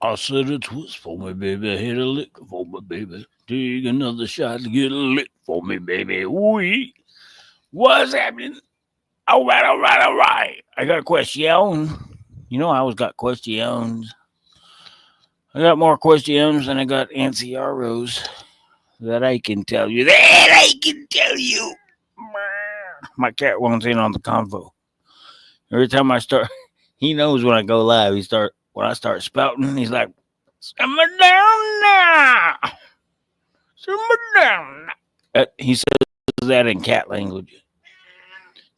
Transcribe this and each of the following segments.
I said a twist for me, baby. Hit a lick for me, baby. Take another shot to get a lick for me, baby. Wee. What's happening? All right, all right, all right. I got a question. You know, I always got questions. I got more questions than I got answers that I can tell you. That I can tell you. My cat wants in on the convo. Every time I start, he knows when I go live. When I start spouting, he's like, "Simmer down now, simmer down." He says that in cat language.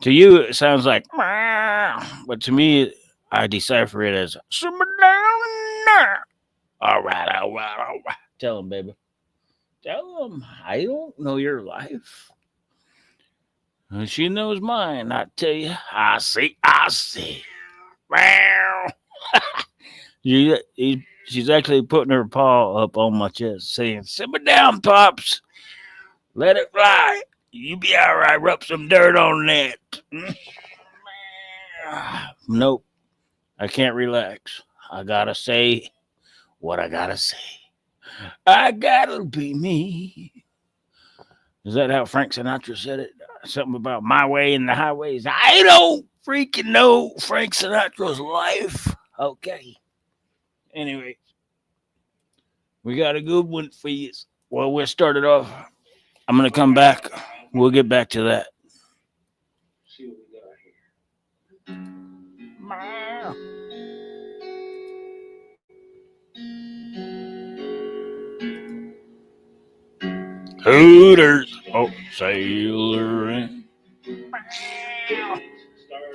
To you, it sounds like, "Meow," but to me, I decipher it as "simmer down now." All right, all right, all right. Tell him, baby. Tell him I don't know your life. She knows mine. I tell you, I see, I see. Meow. She's actually putting her paw up on my chest, saying, "Simmer down, Pops. Let it fly. You be all right. Rub some dirt on that." Nope. I can't relax. I gotta say what I gotta say. I gotta be me. Is that how Frank Sinatra said it? Something about my way and the highways. I don't freaking know Frank Sinatra's life. Okay. Anyway, we got a good one for you. Well, we'll start it off. I'm going to come back. We'll get back to that. See what we got here. Hooters. Oh, sailor in.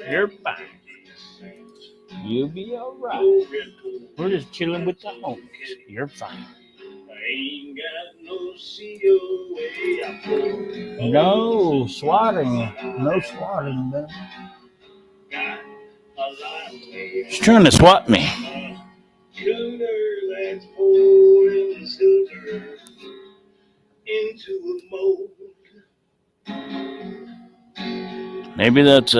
You're fine. You'll be all right. We're just chilling with the homies. You're fine. I ain't got no COA. No swatting. No swatting. Man. She's trying to swat me. That's pouring silver into a mold. Maybe that's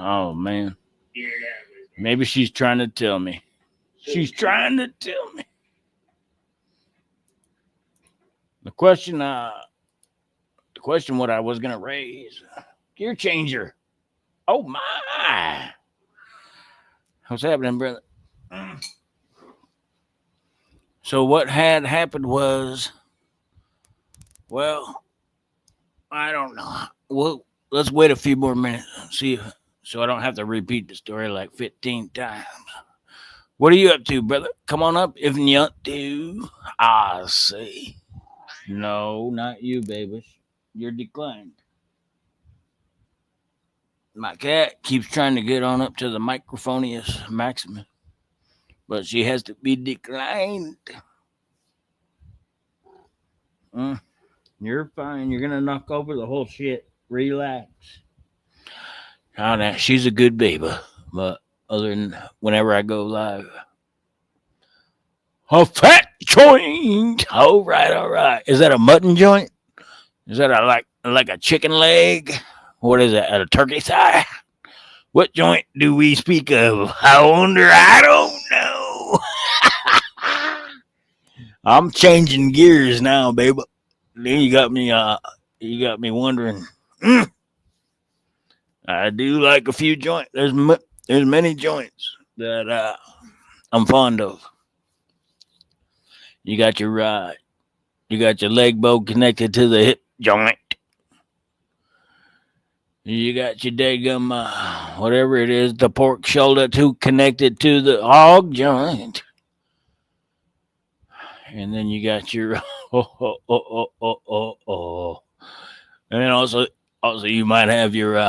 oh man. Maybe she's trying to tell me. She's trying to tell me. The question what I was gonna raise. Gear changer. Oh my. What's happening, brother? So what had happened was, well, I don't know. Well, let's wait a few more minutes. See, so I don't have to repeat the story like 15 times. What are you up to, brother? Come on up if you want to. I see. No, not you, baby. You're declined. My cat keeps trying to get on up to the microphonius maximum, but she has to be declined. You're fine. You're gonna knock over the whole shit. Relax. Now, she's a good baby, but other than whenever I go live, a fat joint. All right, all right. Is that a mutton joint? Is that like a chicken leg? What is that? A turkey thigh? What joint do we speak of? I wonder. I don't know. I'm changing gears now, baby. Then you got me wondering. I do like a few joints. There's many joints that I'm fond of. You got your leg bone connected to the hip joint. You got your daggum, whatever it is, the pork shoulder connected to the hog joint. And then you got your and then also you might have your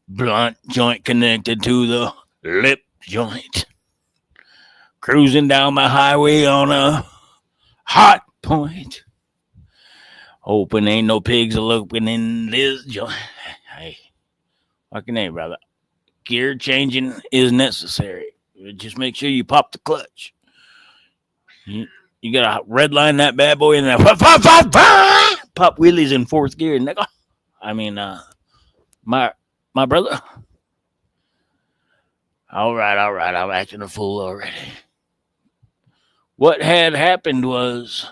blunt joint connected to the lip joint. Cruising down my highway on a hot point. Hoping ain't no pigs eloping in this joint. Hey, fucking A, brother. Gear changing is necessary. Just make sure you pop the clutch. You gotta red line that bad boy and then pop wheelies in fourth gear, nigga. I mean, my brother. All right, I'm acting a fool already. What had happened was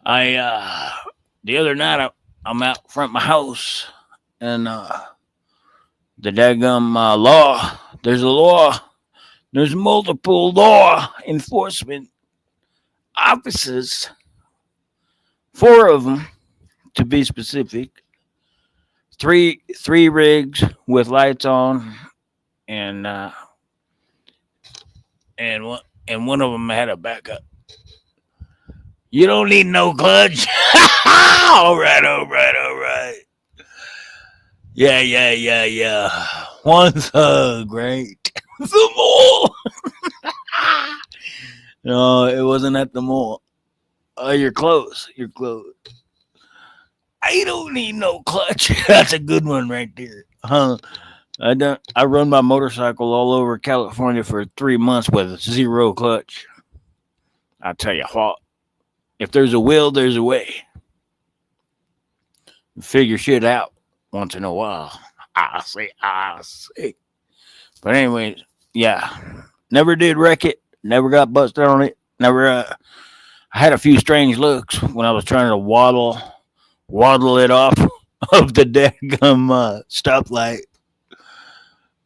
I the other night I'm out front of my house and the daggum law. There's a law. There's multiple law enforcement officers, 4 of them to be specific. Three rigs with lights on, and one of them had a backup. You don't need no clutch. All right. Yeah. One thug, right? The mall. No, it wasn't at the mall. You're close. I don't need no clutch. That's a good one right there. Huh? I run my motorcycle all over California for 3 months with 0 clutch. I tell you what, if there's a will, there's a way. Figure shit out once in a while. I see. But anyways, yeah, never did wreck it. Never got busted on it. Never. I had a few strange looks when I was trying to waddle it off of the daggum stoplight.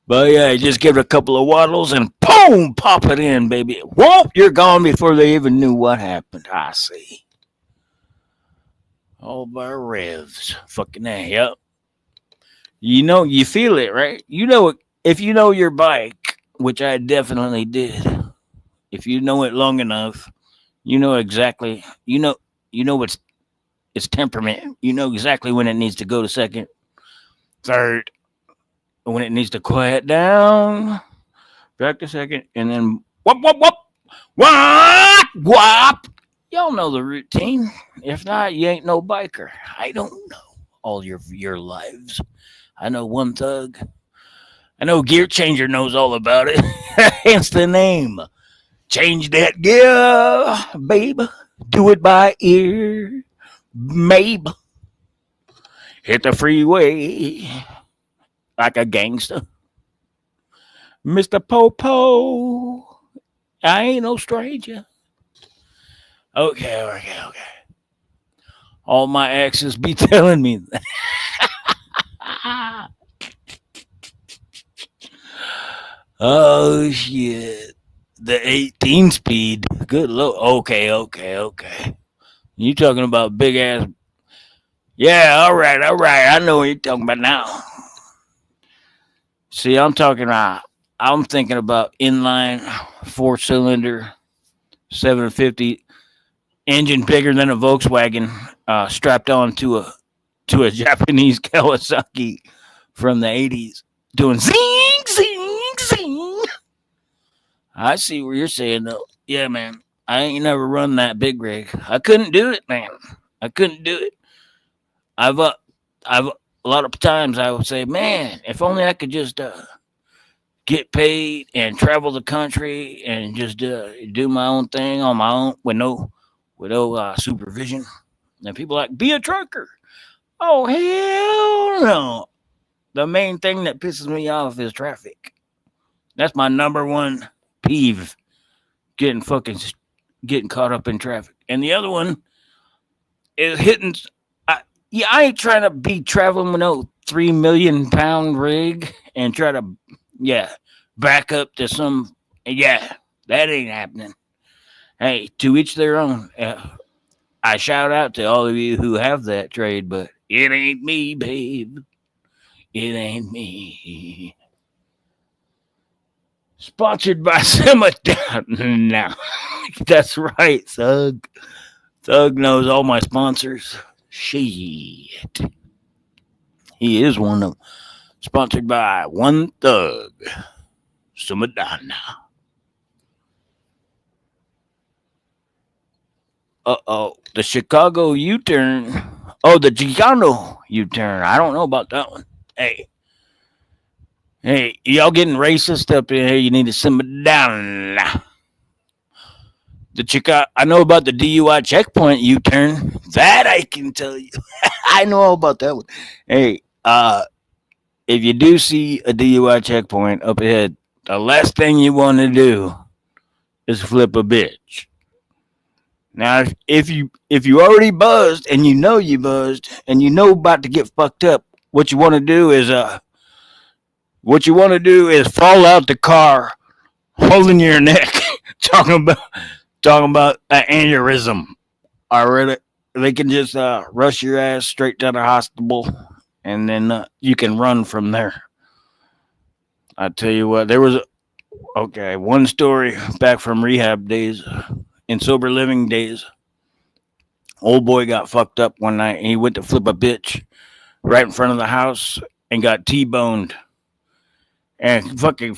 But yeah, just give it a couple of waddles and boom, pop it in, baby. Whoop, you're gone before they even knew what happened. I see. All by revs. Fucking A, yep. You feel it, right? If you know your bike, which I definitely did. If you know it long enough, you know exactly. You know its temperament. You know exactly when it needs to go to second, third, when it needs to quiet down, back to second, and then whop. Y'all know the routine. If not, you ain't no biker. I don't know all your lives. I know one thug. I know Gear Changer knows all about it. Hence the name. Change that gear, babe. Do it by ear, babe. Hit the freeway like a gangster. Mr. Popo, I ain't no stranger. Okay. All my exes be telling me that. Oh, shit. The 18 speed. Good lord. Okay. You talking about big ass. Yeah, all right. I know what you're talking about now. See, I'm thinking about inline 4-cylinder 750 engine bigger than a Volkswagen, strapped on to a Japanese Kawasaki from the 80s, doing zing. I see what you're saying though. Yeah, man. I ain't never run that big rig. I couldn't do it, man. I couldn't do it. I've a lot of times I would say, man, if only I could just get paid and travel the country and just do my own thing on my own with no supervision. And people like, be a trucker. Oh hell no! The main thing that pisses me off is traffic. That's my number one peeve. Getting caught up in traffic. And the other one is hitting. I ain't trying to be traveling with no 3 million pound rig and try to back up to some. Yeah, that ain't happening. Hey, to each their own. I shout out to all of you who have that trade, but it ain't me, babe. It ain't me. Sponsored by Simmerdown. Now, that's right, Thug. Thug knows all my sponsors. Shit. He is one of them. Sponsored by One Thug. Simmerdown. The Chicago U-turn. Oh, the Chicano U-turn. I don't know about that one. Hey, y'all getting racist up in here? You need to simmer down. I know about the DUI checkpoint U-turn. That I can tell you. I know all about that one. Hey, if you do see a DUI checkpoint up ahead, the last thing you want to do is flip a bitch. Now, if you already buzzed and you buzzed and about to get fucked up, what you want to do is fall out the car holding your neck, talking about an aneurysm. Already, they can just rush your ass straight to the hospital, and then you can run from there. I tell you what, there was one story back from rehab days, in sober living days. Old boy got fucked up one night, and he went to flip a bitch right in front of the house and got T-boned. And fucking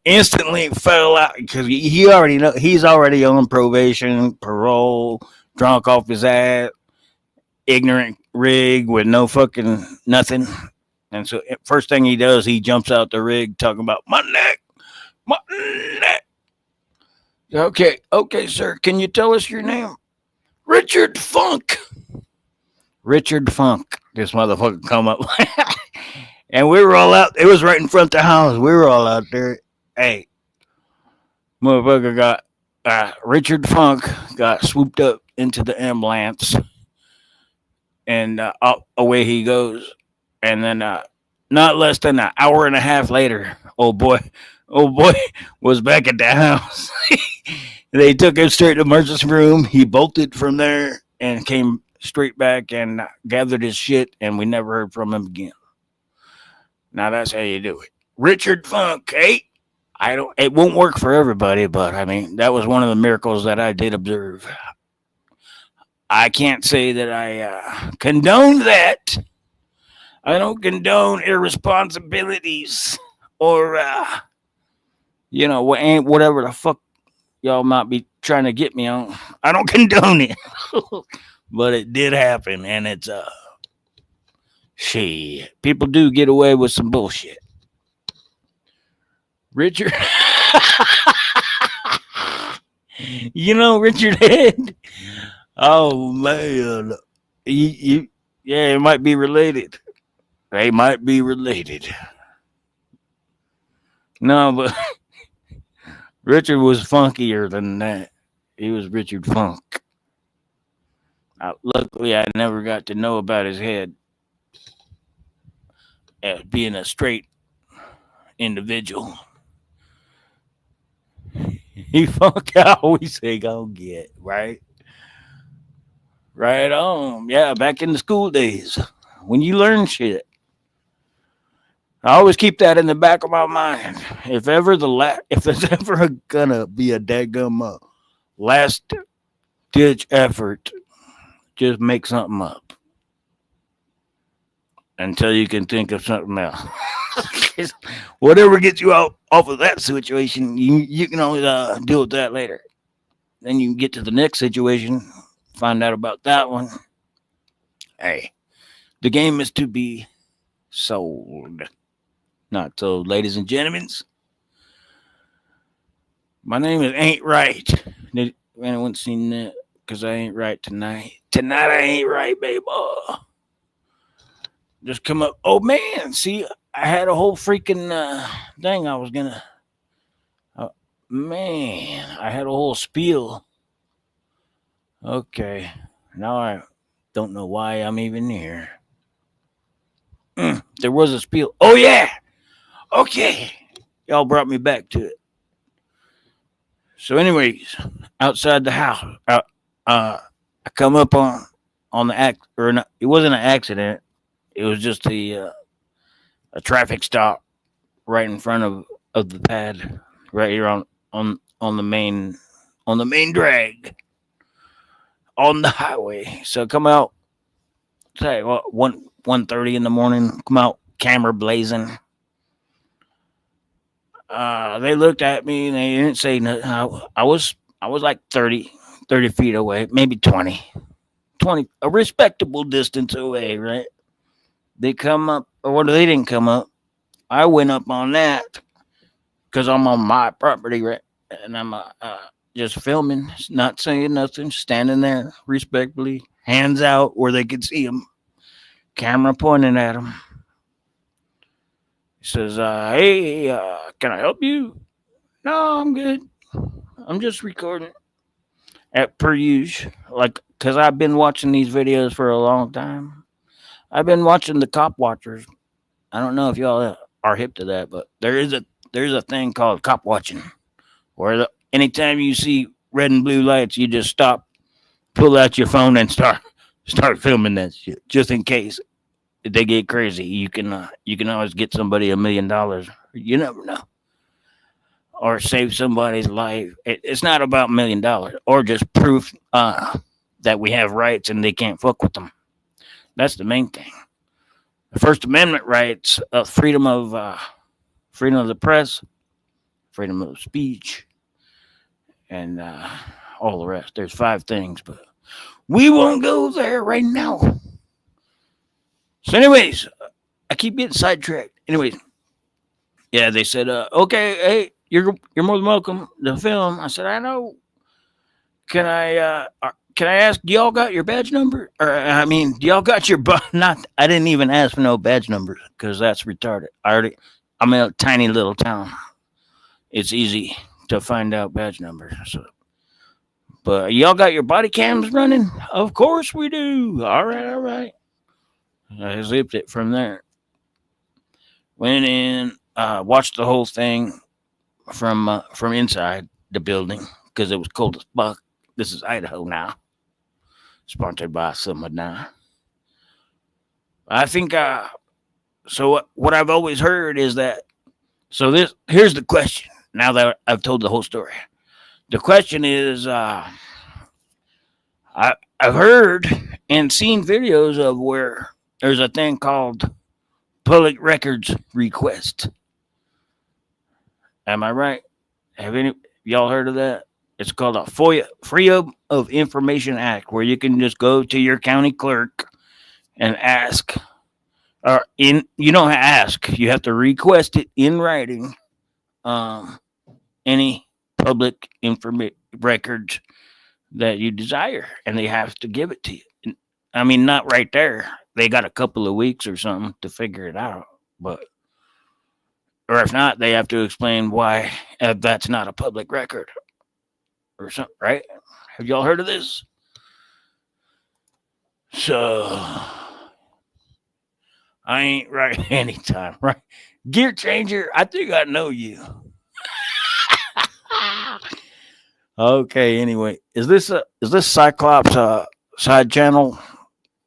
instantly fell out because he already know he's already on probation, parole, drunk off his ass, ignorant rig with no fucking nothing. And so first thing he does, he jumps out the rig talking about my neck. Okay, sir. Can you tell us your name? Richard Funk. Richard Funk. This motherfucker come up. And we were all out. It was right in front of the house. We were all out there. Hey, motherfucker Richard Funk got swooped up into the ambulance. And away he goes. And then not less than an hour and a half later, old boy was back at the house. They took him straight to the emergency room. He bolted from there and came straight back and gathered his shit, and we never heard from him again. Now that's how you do it. Richard Funk, eh? It won't work for everybody, but I mean, that was one of the miracles that I did observe. I can't say that I condone that. I don't condone irresponsibilities or, whatever the fuck y'all might be trying to get me on. I don't condone it. But it did happen, and it's, shit. People do get away with some bullshit. Richard. Richard Head. Oh, man. Yeah, it might be related. They might be related. No, but Richard was funkier than that. He was Richard Funk. Luckily, I never got to know about his head as being a straight individual. He funk, I always say, go get, right? Right on. Yeah, back in the school days when you learn shit. I always keep that in the back of my mind. If there's ever gonna be a daggum last ditch effort, just make something up until you can think of something else. Whatever gets you off of that situation, you can always deal with that later. Then you can get to the next situation, find out about that one. Hey, the game is to be sold. Not so, ladies and gentlemen. My name is Ain't Right. Did anyone seen that? Because I ain't right tonight. Tonight I ain't right, baby. Just come up. Oh, man. See, I had a whole freaking thing I was going to. Man, I had a whole spiel. Okay. Now I don't know why I'm even here. There was a spiel. Oh, yeah. Okay. Y'all brought me back to it. So, anyways, outside the house, I come up on the act, or not, it wasn't an accident. It was just a traffic stop right in front of the pad, right here on the main drag on the highway. So come out, say what 1:30 in the morning. Come out, camera blazing. They looked at me and they didn't say nothing. I was like 30 feet away, maybe 20, a respectable distance away, right? They come up, or they didn't come up. I went up on that because I'm on my property, right? And I'm just filming, not saying nothing, standing there respectfully, hands out where they could see them, camera pointing at them. He says, "Hey, can I help you?" No, I'm good. I'm just recording at per usual. Like, cause I've been watching these videos for a long time. I've been watching the cop watchers. I don't know if y'all are hip to that, but there's a thing called cop watching, where anytime you see red and blue lights, you just stop, pull out your phone, and start filming that shit, just in case if they get crazy. You can always get somebody $1 million. You never know, or save somebody's life. It's not about $1 million or just proof that we have rights and they can't fuck with them. That's the main thing. The First Amendment rights, freedom of the press, freedom of speech, and all the rest. There's 5 things, but we won't go there right now. So, anyways, I keep getting sidetracked. Anyways, yeah, they said, okay, hey, you're more than welcome to film. I said, I know. Can I ask? Do y'all got your badge number? Or I mean, do y'all got your not? I didn't even ask for no badge numbers because that's retarded. I'm in a tiny little town. It's easy to find out badge numbers. So, but y'all got your body cams running? Of course we do. All right, all right. I zipped it from there. Went in, watched the whole thing from inside the building because it was cold as fuck. This is Idaho now, sponsored by someone now. I think so. What I've always heard is that. So this here's the question. Now that I've told the whole story, the question is, I've heard and seen videos of where there's a thing called public records request. Am I right? Have any y'all heard of that? It's called a FOIA, Freedom of Information Act, where you can just go to your county clerk and ask, or you don't ask, you have to request it in writing. Um, any public records that you desire, and they have to give it to you. I mean, not right there. They got a couple of weeks or something to figure it out, but or if not, they have to explain why that's not a public record or something, right? Have y'all heard of this? So I ain't right anytime, right? Gear changer, I think I know you. Okay, anyway, is this Cyclops side channel?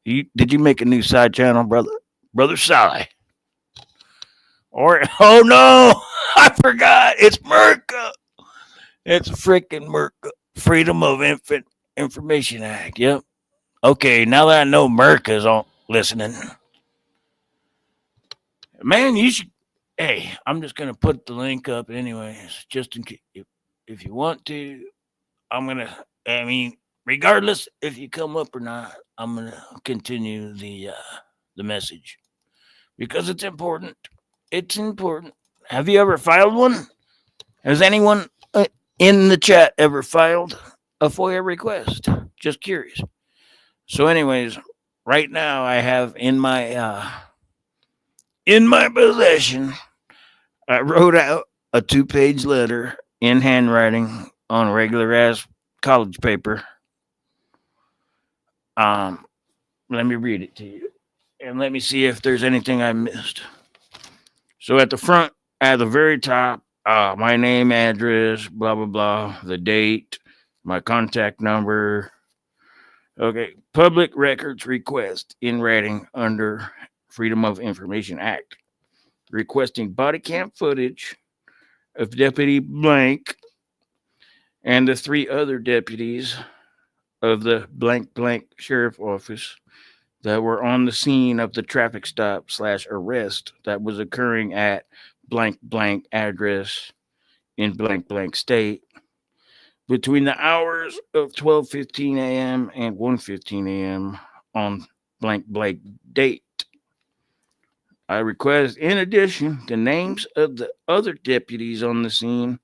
Did you make a new side channel, brother Sally? Or oh no, I forgot. It's Merca. It's freaking Merca. Freedom of Information Act. Yep. Okay, now that I know Merca's on listening, man, you should. Hey, I'm just gonna put the link up anyways, just in case if you want to. I'm gonna. I mean, regardless if you come up or not, I'm gonna continue the message because it's important. It's important. Have you ever filed one? Has anyone in the chat ever filed a FOIA request? Just curious. So, anyways, right now I have in my possession, I wrote out a 2-page letter in handwriting on regular ass college paper. Let me read it to you, and let me see if there's anything I missed. So at the front, at the very top, my name, address, blah blah blah, the date, my contact number. Okay, public records request in writing under Freedom of Information Act, requesting body cam footage of Deputy Blank and the 3 other deputies of the blank blank sheriff office that were on the scene of the traffic stop / arrest that was occurring at blank blank address in blank blank state between the hours of 12:15 a.m. and 1:15 a.m. on blank blank date. I request, in addition, the names of the other deputies on the scene,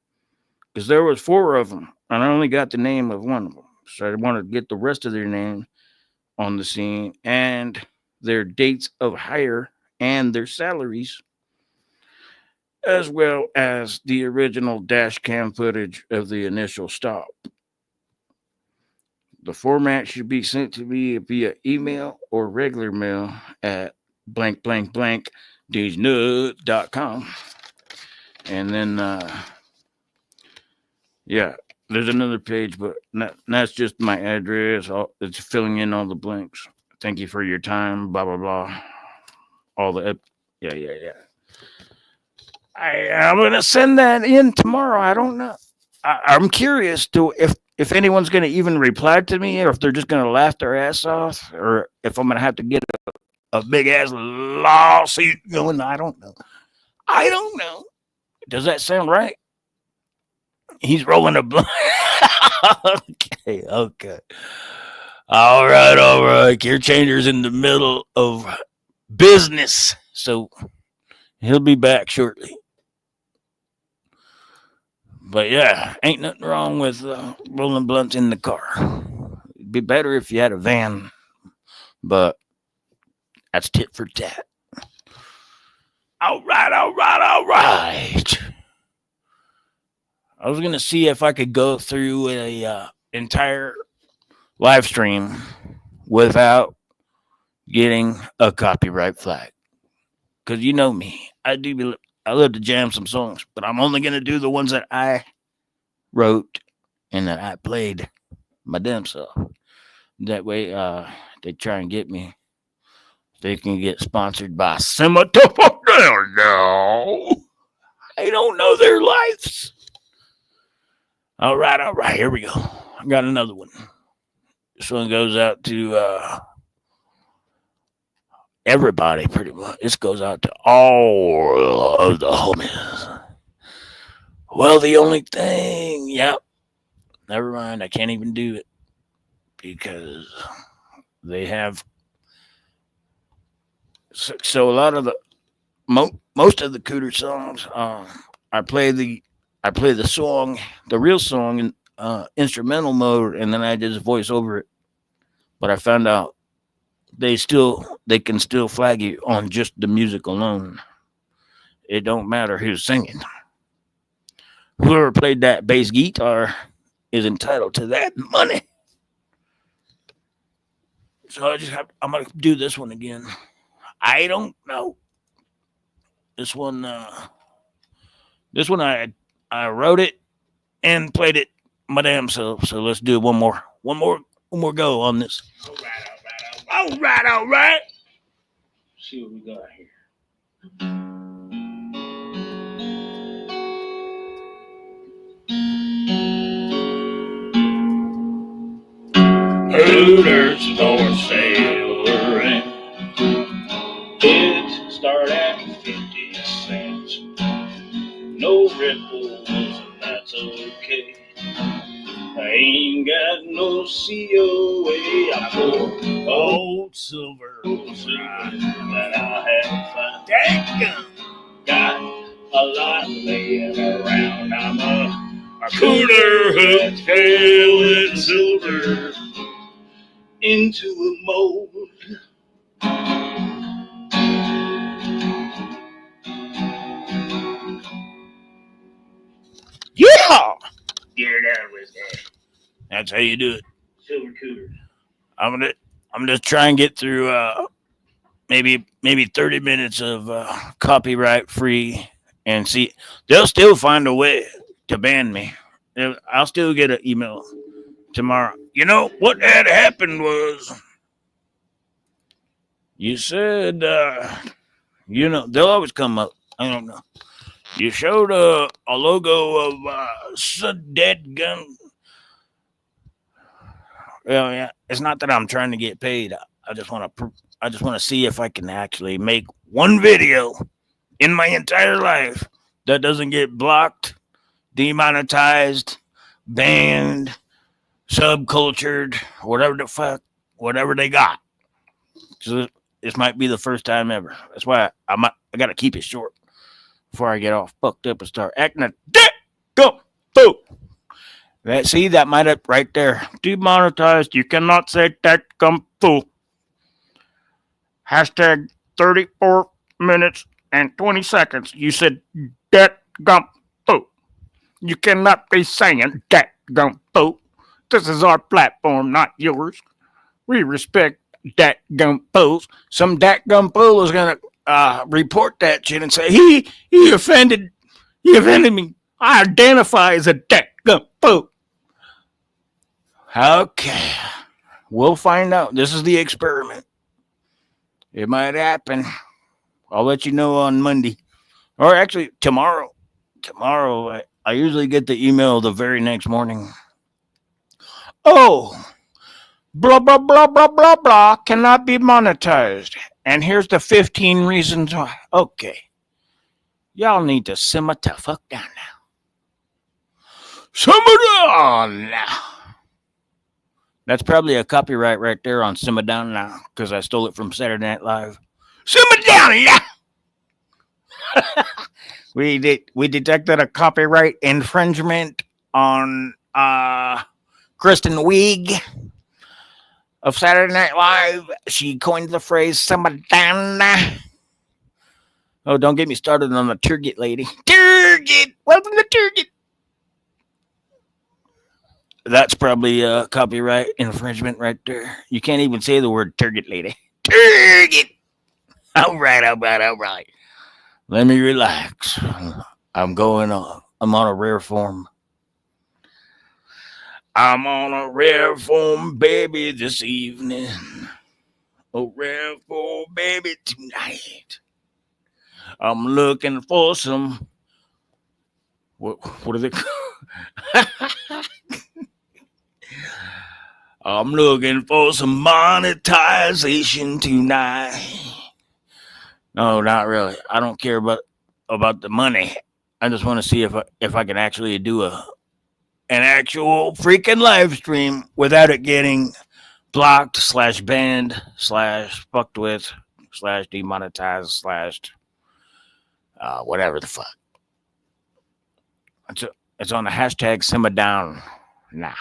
because there was 4 of them, and I only got the name of one of them. So I wanted to get the rest of their name on the scene and their dates of hire and their salaries. as well as the original dash cam footage of the initial stop. The format should be sent to me via email or regular mail at blank blank blank com. And then yeah, there's another page, but that's just my address. It's filling in all the blanks. Thank you for your time. Blah blah blah. All the yeah. I'm gonna send that in tomorrow. I don't know. I'm curious to if anyone's gonna even reply to me, or if they're just gonna laugh their ass off, or if I'm gonna have to get a big ass lawsuit going. I don't know. I don't know. Does that sound right? He's rolling a blunt. Okay. All right. Gear changer's in the middle of business, so he'll be back shortly. But yeah, ain't nothing wrong with rolling blunts in the car. It'd be better if you had a van, but that's tit for tat. All right. I was gonna see if I could go through a entire live stream without getting a copyright flag, because you know me, I love to jam some songs, but I'm only gonna do the ones that I wrote and that I played my damn self. That way, they try and get me. They can get sponsored by Cinematograph now. I don't know their lives. All right. Here we go. I got another one. This one goes out to everybody, pretty much. This goes out to all of the homies. Well, the only thing, yep. Never mind. I can't even do it because they have. So a lot of the most of the Cooter songs, I play the song, the real song in instrumental mode, and then I just voice over it. But I found out they can still flag you on just the music alone. It don't matter who's singing. Whoever played that bass guitar is entitled to that money. So I'm gonna do this one again. I don't know. This one I wrote it and played it my damn self. So let's do one more go on this. All right. See what we got here. Hooters for sailor and kids start at 50 cents. No ripples, and that's okay. I ain't got no COA. I pour old silver that I have found. Dang, got a lot laying around. I'm a cooler hook tail and silver into a mold. Yeah! Get it out with that. That's how you do it. Silver cooter. I'm just trying to get through maybe 30 minutes of copyright free, and see, they'll still find a way to ban me. I'll still get an email tomorrow. You know what had happened was, you said they'll always come up. I don't know. You showed a logo of dead gun. Well, yeah, it's not that I'm trying to get paid. I just want to see if I can actually make one video in my entire life that doesn't get blocked, demonetized, banned, subcultured, whatever they got. So this might be the first time ever. That's why I got to keep it short before I get all fucked up and start acting a dick. Go, boo. That might have right there. Demonetized. You cannot say that come fool. Hashtag 34 minutes and 20 seconds. You said that gum fool. You cannot be saying that gum fool. This is our platform, not yours. We respect dat gum fools. Some dat gum fool is gonna report that shit and say he offended me. I identify as a dat gum fool. Okay, we'll find out. This is the experiment. It might happen. I'll let you know on Monday, or actually tomorrow. Tomorrow, I usually get the email the very next morning. Oh, blah blah blah blah blah blah cannot be monetized. And here's the 15 reasons why. Okay. Y'all need to simmer the fuck down now. Simmer down now. That's probably a copyright right there on Simmer Down Now, because I stole it from Saturday Night Live. Simmer down now. We detected a copyright infringement on Kristen Wiig of Saturday Night Live. She coined the phrase "simmer down now." Oh, don't get me started on the Turget lady. Turget! Welcome to Turget! That's probably a copyright infringement right there. You can't even say the word Turget lady. Turget! All right. Let me relax. I'm on a rare form. I'm on a rare form, baby, this evening. A rare form, baby, tonight. I'm looking for some. What are they called? I'm looking for some monetization tonight. No, not really. I don't care about the money. I just want to see if I can actually do an actual freaking live stream without it getting blocked / banned / fucked with / demonetized / whatever the fuck. It's on the hashtag simmer down. Nah.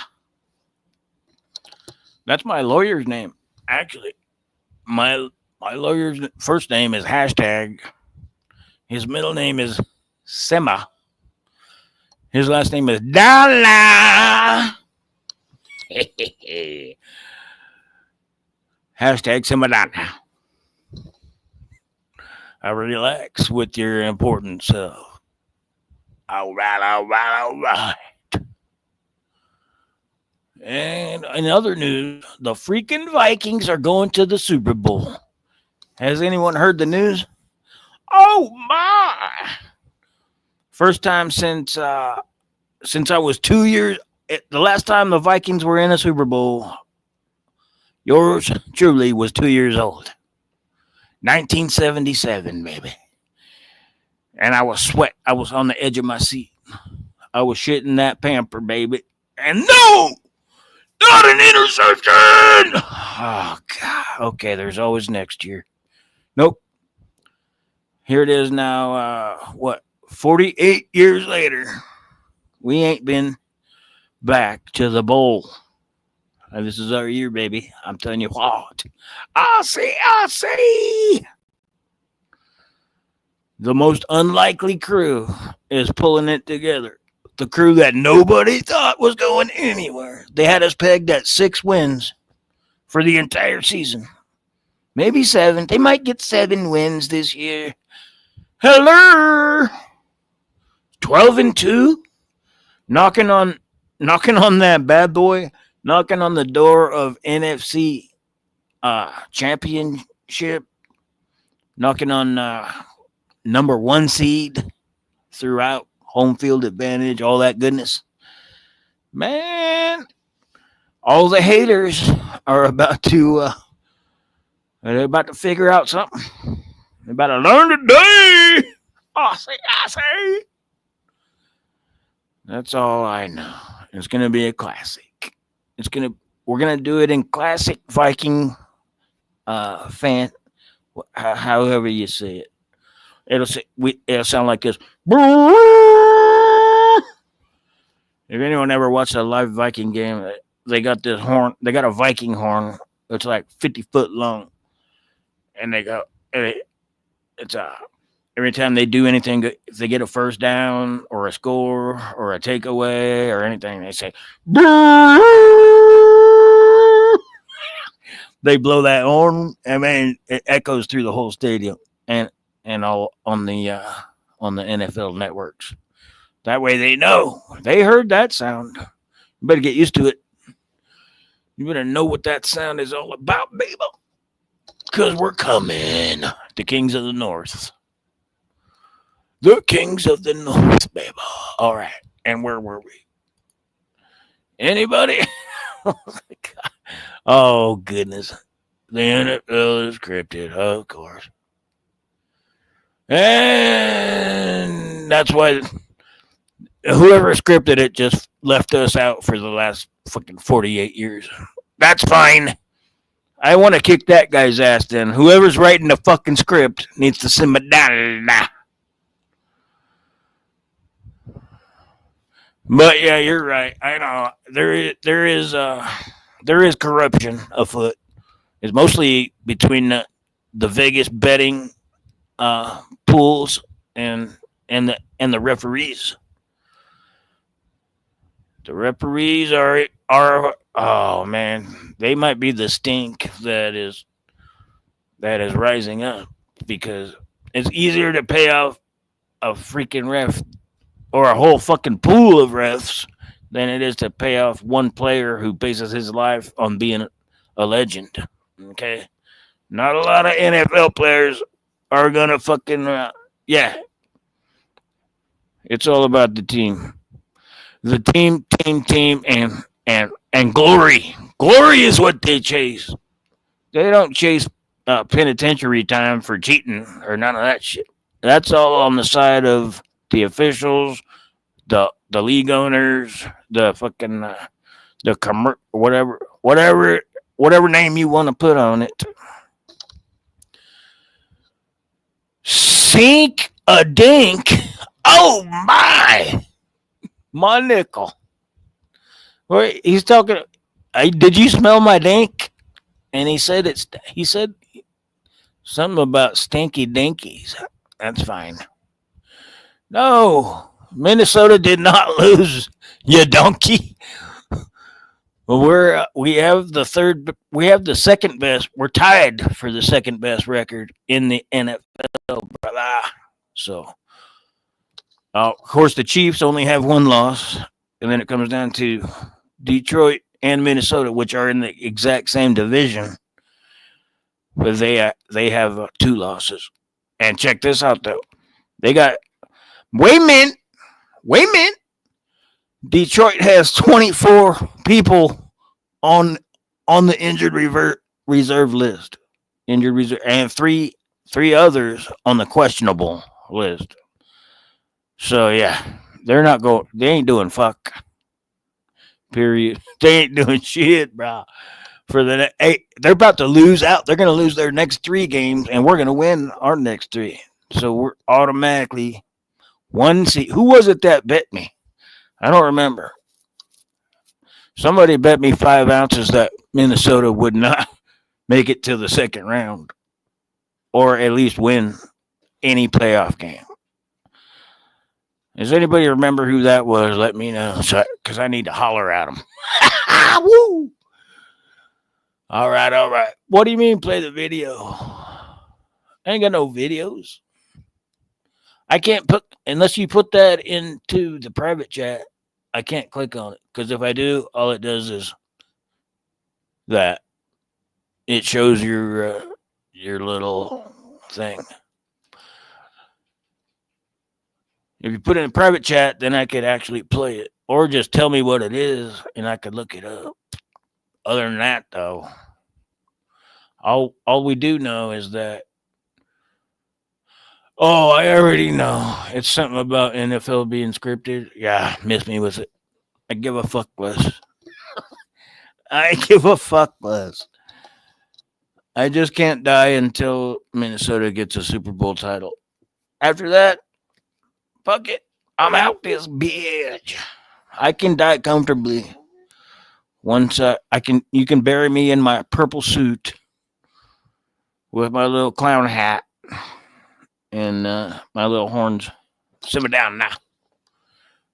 That's my lawyer's name. Actually, my lawyer's first name is hashtag. His middle name is Simmer. His last name is Dollar. Hashtag Simmer down now. I relax with your important self. All right. And in other news, the freaking Vikings are going to the Super Bowl. Has anyone heard the news? Oh my! First time since I was 2 years. The last time the Vikings were in a Super Bowl, yours truly was 2 years old. 1977, baby. And I was sweat. I was on the edge of my seat. I was shitting that pamper, baby. And no! Not an interception! Oh, God. Okay, there's always next year. Nope. Here it is now, 48 years later. We ain't been back to the bowl. And this is our year, baby. I'm telling you what. I see. The most unlikely crew is pulling it together. The crew that nobody thought was going anywhere. They had us pegged at 6 wins for the entire season. Maybe 7. They might get 7 wins this year. Hello! 12-2? Knocking on that bad boy. Knocking on the door of NFC championship. Knocking on number 1 seed throughout. Home field advantage, all that goodness. Man, all the haters are about to figure out something. They're about to learn today. I say. That's all I know. It's gonna be a classic. We're gonna do it in classic Viking fan, however you say it. It'll sound like this. If anyone ever watched a live Viking game, they got this horn. They got a Viking horn. It's like 50 foot long, and they go. It every time they do anything, if they get a first down or a score or a takeaway or anything, they say, they blow that horn. I mean, it echoes through the whole stadium and all on the NFL networks. That way they know they heard that sound. You better get used to it. You better know what that sound is all about, baby. Because we're coming. The Kings of the North. The Kings of the North, baby. All right. And where were we? Anybody? Oh, goodness. The NFL is scripted, of course. And that's why whoever scripted it just left us out for the last fucking 48 years. That's fine. I want to kick that guy's ass then. Whoever's writing the fucking script needs to send me down. But yeah, you're right. I know there is corruption afoot. It's mostly between the Vegas betting pools and the referees. The referees are oh man, they might be the stink that is rising up because it's easier to pay off a freaking ref or a whole fucking pool of refs than it is to pay off one player who bases his life on being a legend. Okay, not a lot of NFL players are gonna fucking yeah. It's all about the team. The team, and glory. Glory is what they chase. They don't chase penitentiary time for cheating or none of that shit. That's all on the side of the officials, the league owners, the fucking whatever name you want to put on it. Sink a dink. Oh my nickel. Wait, he's talking. Did you smell my dink? And he said something about stinky dinkies. That's fine. No, Minnesota did not lose. You donkey. Well, we have the second best. We're tied for the second best record in the NFL, brother. So, of course, the Chiefs only have one loss, and then it comes down to Detroit and Minnesota, which are in the exact same division, but they have 2 losses. And check this out, though. They got wait a minute. Detroit has 24 people on the injured reserve list, and three others on the questionable list. So yeah, they ain't doing fuck. Period. They ain't doing shit, bro. They're about to lose out. They're gonna lose their next 3 games, and we're gonna win our next 3. So we're automatically 1 seed. Who was it that bet me? I don't remember. Somebody bet me 5 ounces that Minnesota would not make it to the second round, or at least win any playoff game. Does anybody remember who that was? Let me know, because I need to holler at them. Woo! All right. What do you mean play the video? I ain't got no videos. I can't put, unless you put that into the private chat, I can't click on it. Because if I do, all it does is that. It shows your little thing. If you put it in private chat, then I could actually play it. Or just tell me what it is, and I could look it up. Other than that, though, all we do know is that, oh, I already know. It's something about NFL being scripted. Yeah, miss me with it. I give a fuck less. I give a fuck less. I just can't die until Minnesota gets a Super Bowl title. After that, fuck it. I'm out this bitch. I can die comfortably. Once you can bury me in my purple suit with my little clown hat and my little horns. Simmer down now.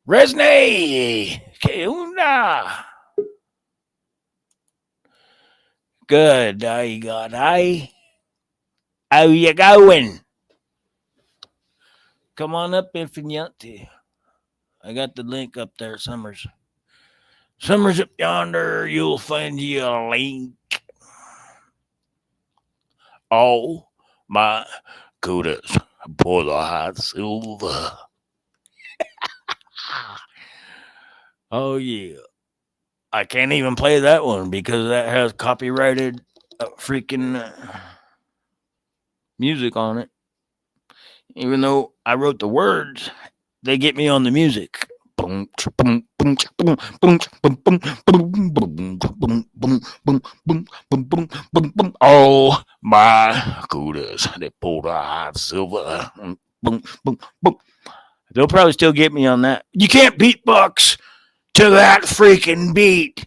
Resney! Que una? Good. I got I. How you going? Come on up, Infinity. I got the link up there, Summers. Summers up yonder. You'll find you a link. Oh, my goodness. Pour the hot silver. Oh, yeah. I can't even play that one because that has copyrighted freaking music on it. Even though I wrote the words, they get me on the music. Oh my goodness, they pulled a hot silver. They'll probably still get me on that. You can't beatbox to that freaking beat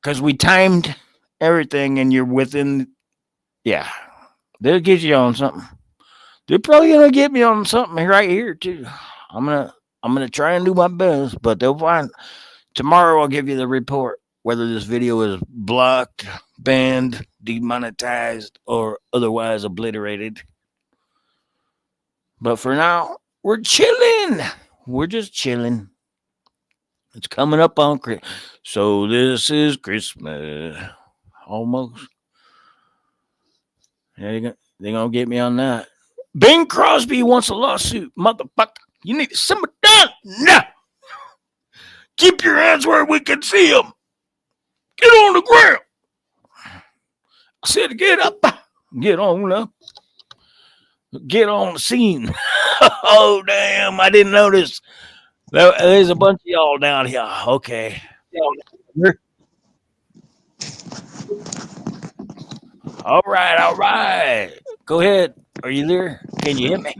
because we timed everything and you're within. Yeah, they'll get you on something. They're probably gonna get me on something right here too. I'm gonna try and do my best, but they'll find tomorrow. I'll give you the report whether this video is blocked, banned, demonetized, or otherwise obliterated. But for now, we're chilling. We're just chilling. It's coming up on Christmas, so this is Christmas almost. They're gonna get me on that. Bing Crosby wants a lawsuit, motherfucker. You need to simmer down now. Keep your hands where we can see them. Get on the ground. I said, get up. Get on up. Get on the scene. Oh, damn. I didn't notice. There's a bunch of y'all down here. Okay. All right. Go ahead. Are you there? Can you hear me?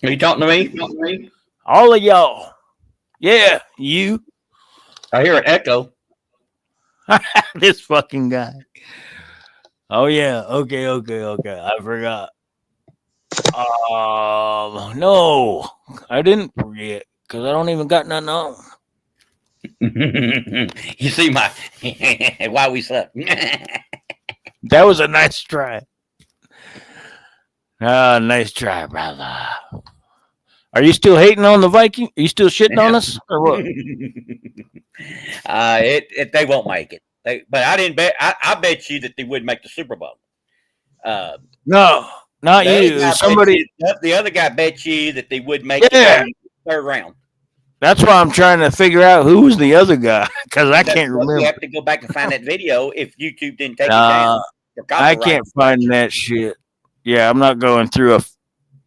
Are you talking to me? All of y'all. Yeah, you. I hear an echo. This fucking guy. Oh, yeah. Okay. I forgot. No. I didn't forget because I don't even got nothing on. You see my why we slept. That was a nice try. Nice try, brother. Are you still hating on the Viking? Are you still shitting on us or what? They won't make it. But I didn't bet. I bet you that they would make the Super Bowl. No, not you. Somebody. The other guy bet you that they would make the third round. That's why I'm trying to figure out who was the other guy because I can't remember. You have to go back and find that video if YouTube didn't take it down. I can't find that shit. Yeah, I'm not going through a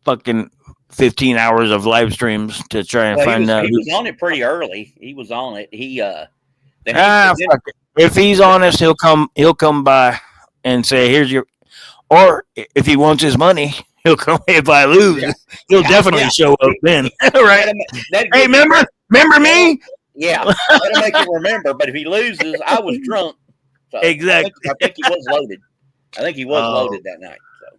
fucking 15 hours of live streams to try and find out. He was on it pretty early. He was on it. If he's honest, he'll come by and say, "Here's your," or if he wants his money, he'll come. If I lose, he'll definitely show up then. Right? Hey, remember me? Yeah, that'll make you remember. But if he loses, I was drunk. So exactly. I think he was loaded. I think he was loaded that night. So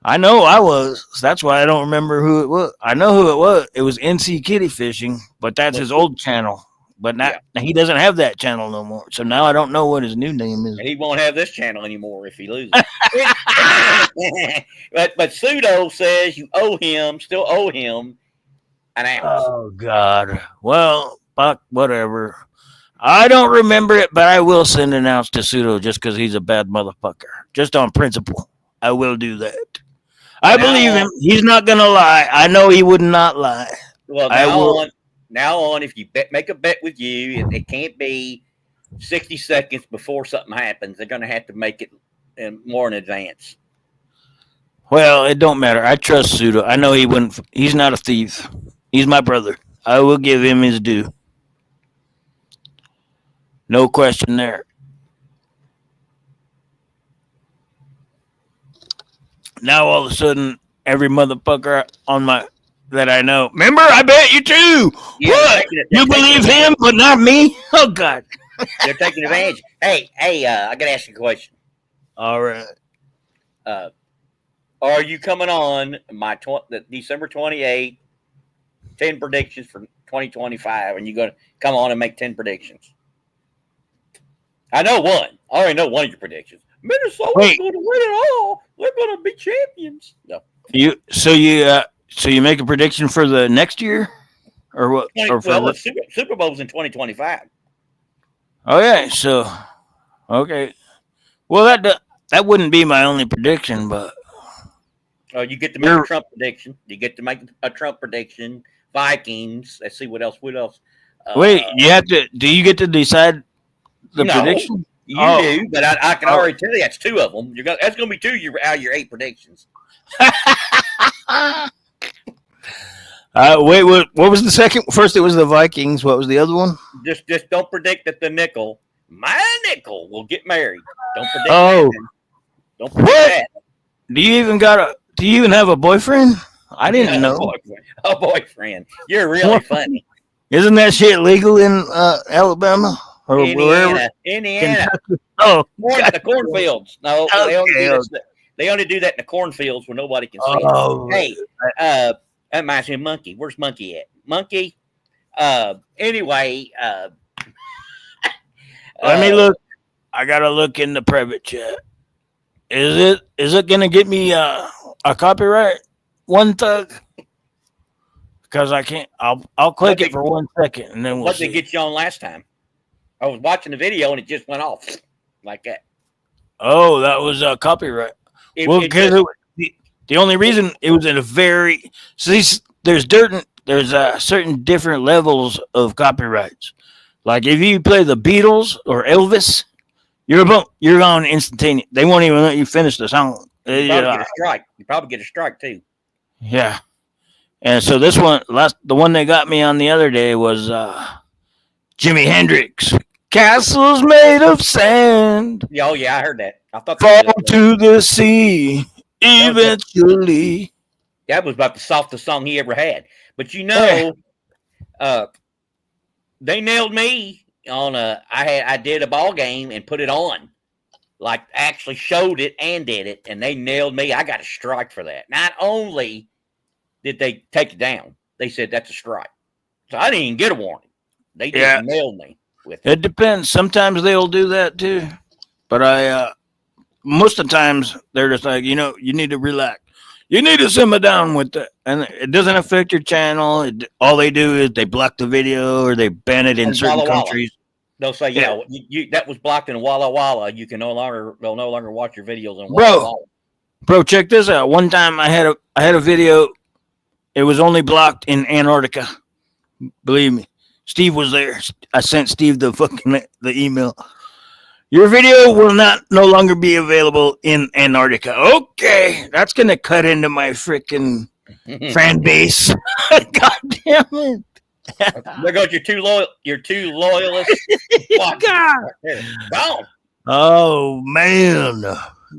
I know I was. That's why I don't remember who it was. I know who it was. It was NC Kitty Fishing, but that's his old channel. But now he doesn't have that channel no more. So now I don't know what his new name is. And he won't have this channel anymore if he loses. but Pseudo says you still owe him an ounce. Oh God. Well, fuck whatever. I don't remember it, but I will send an ounce to Pseudo just because he's a bad motherfucker. Just on principle. I will do that. I believe him. He's not gonna lie. I know he would not lie. Well, now on, if you make a bet with you, it can't be 60 seconds before something happens. They're going to have to make it more in advance. Well, it don't matter. I trust Pseudo. I know he wouldn't. He's not a thief. He's my brother. I will give him his due. No question there. Now all of a sudden, every motherfucker that I know. Remember, I bet you too. Yeah, what? You believe him, but not me? Oh God. They're taking advantage. Hey, I gotta ask you a question. All right. are you coming on the December 28th, 10 predictions for 2025, and you're going to come on and make 10 predictions? I know one. I already know one of your predictions. Minnesota's going to win it all. They're going to be champions. No. So you make a prediction for the next year, or what? Super Bowl's in 2025. Oh yeah. So okay. Well, that wouldn't be my only prediction, but you get to make a Trump prediction. You get to make a Trump prediction. Vikings. Let's see what else. Wait, you have to. Do you get to decide the prediction? You do, but I can already tell you that's two of them. That's going to be two out of your 8 predictions. Wait, what was the second? First, it was the Vikings. What was the other one? Just don't predict that my nickel will get married. Don't predict that. Don't predict that. Do you even have a boyfriend? I didn't know. A boyfriend. You're really funny. Isn't that shit legal in Alabama or Indiana? Oh, the cornfields. No, they only do that in the cornfields where nobody can see it. Hey, that reminds me of Monkey. Where's Monkey at? Monkey. Anyway. Let me look. I gotta look in the private chat. Is it gonna get me a copyright? One Thug? Because I can't. I'll click it for 1 second and then we'll see. What did get you on last time? I was watching the video and it just went off like that. Oh, that was a copyright. The only reason it was in a very there's certain different levels of copyrights. Like if you play the Beatles or Elvis, you're gone instantaneous. They won't even let you finish the song. You probably get a strike. You probably get a strike too. Yeah. And so this one, the one they got me on the other day was Jimi Hendrix. Castles made of sand. Oh yeah, I heard that. I thought fall to the sea eventually. That was about the softest song he ever had. But they nailed me on I did a ball game and put it on. Like actually showed it and did it, and they nailed me. I got a strike for that. Not only did they take it down, they said that's a strike. So I didn't even get a warning. They just nailed me with it. It depends. Sometimes they'll do that too. But most of the times they're just like, you need to relax. You need to simmer down with that. And it doesn't affect your channel. All they do is they block the video or they ban it in certain countries. They'll say, you that was blocked in Walla Walla. You can they'll no longer watch your videos in Walla Walla. Bro, check this out. One time I had a video. It was only blocked in Antarctica. Believe me. Steve was there. I sent Steve the email. Your video will no longer be available in Antarctica. Okay, that's gonna cut into my freaking fan base. God damn it! There goes your two loyalists. God. Gone. Oh man,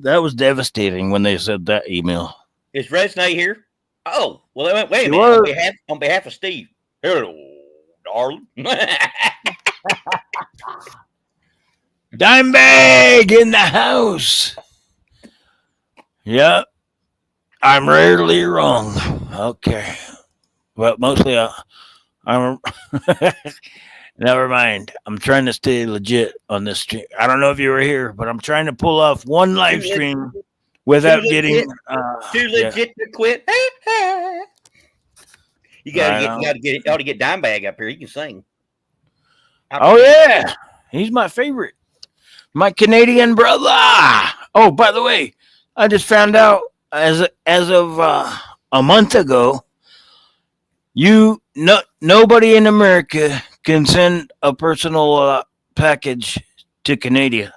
that was devastating when they said that email. Is Resnay here? Oh, well, wait a minute. On behalf of Steve. Hello, darling. Dimebag in the house. Yep. I'm rarely wrong. Okay. Well, mostly I'm never mind. I'm trying to stay legit on this stream. I don't know if you were here, but I'm trying to pull off one live stream without getting too legit to quit. You gotta get Dimebag up here. He can sing. Oh yeah. He's my favorite. My Canadian brother. Oh, by the way, I just found out as of a month ago, nobody in America can send a personal package to Canada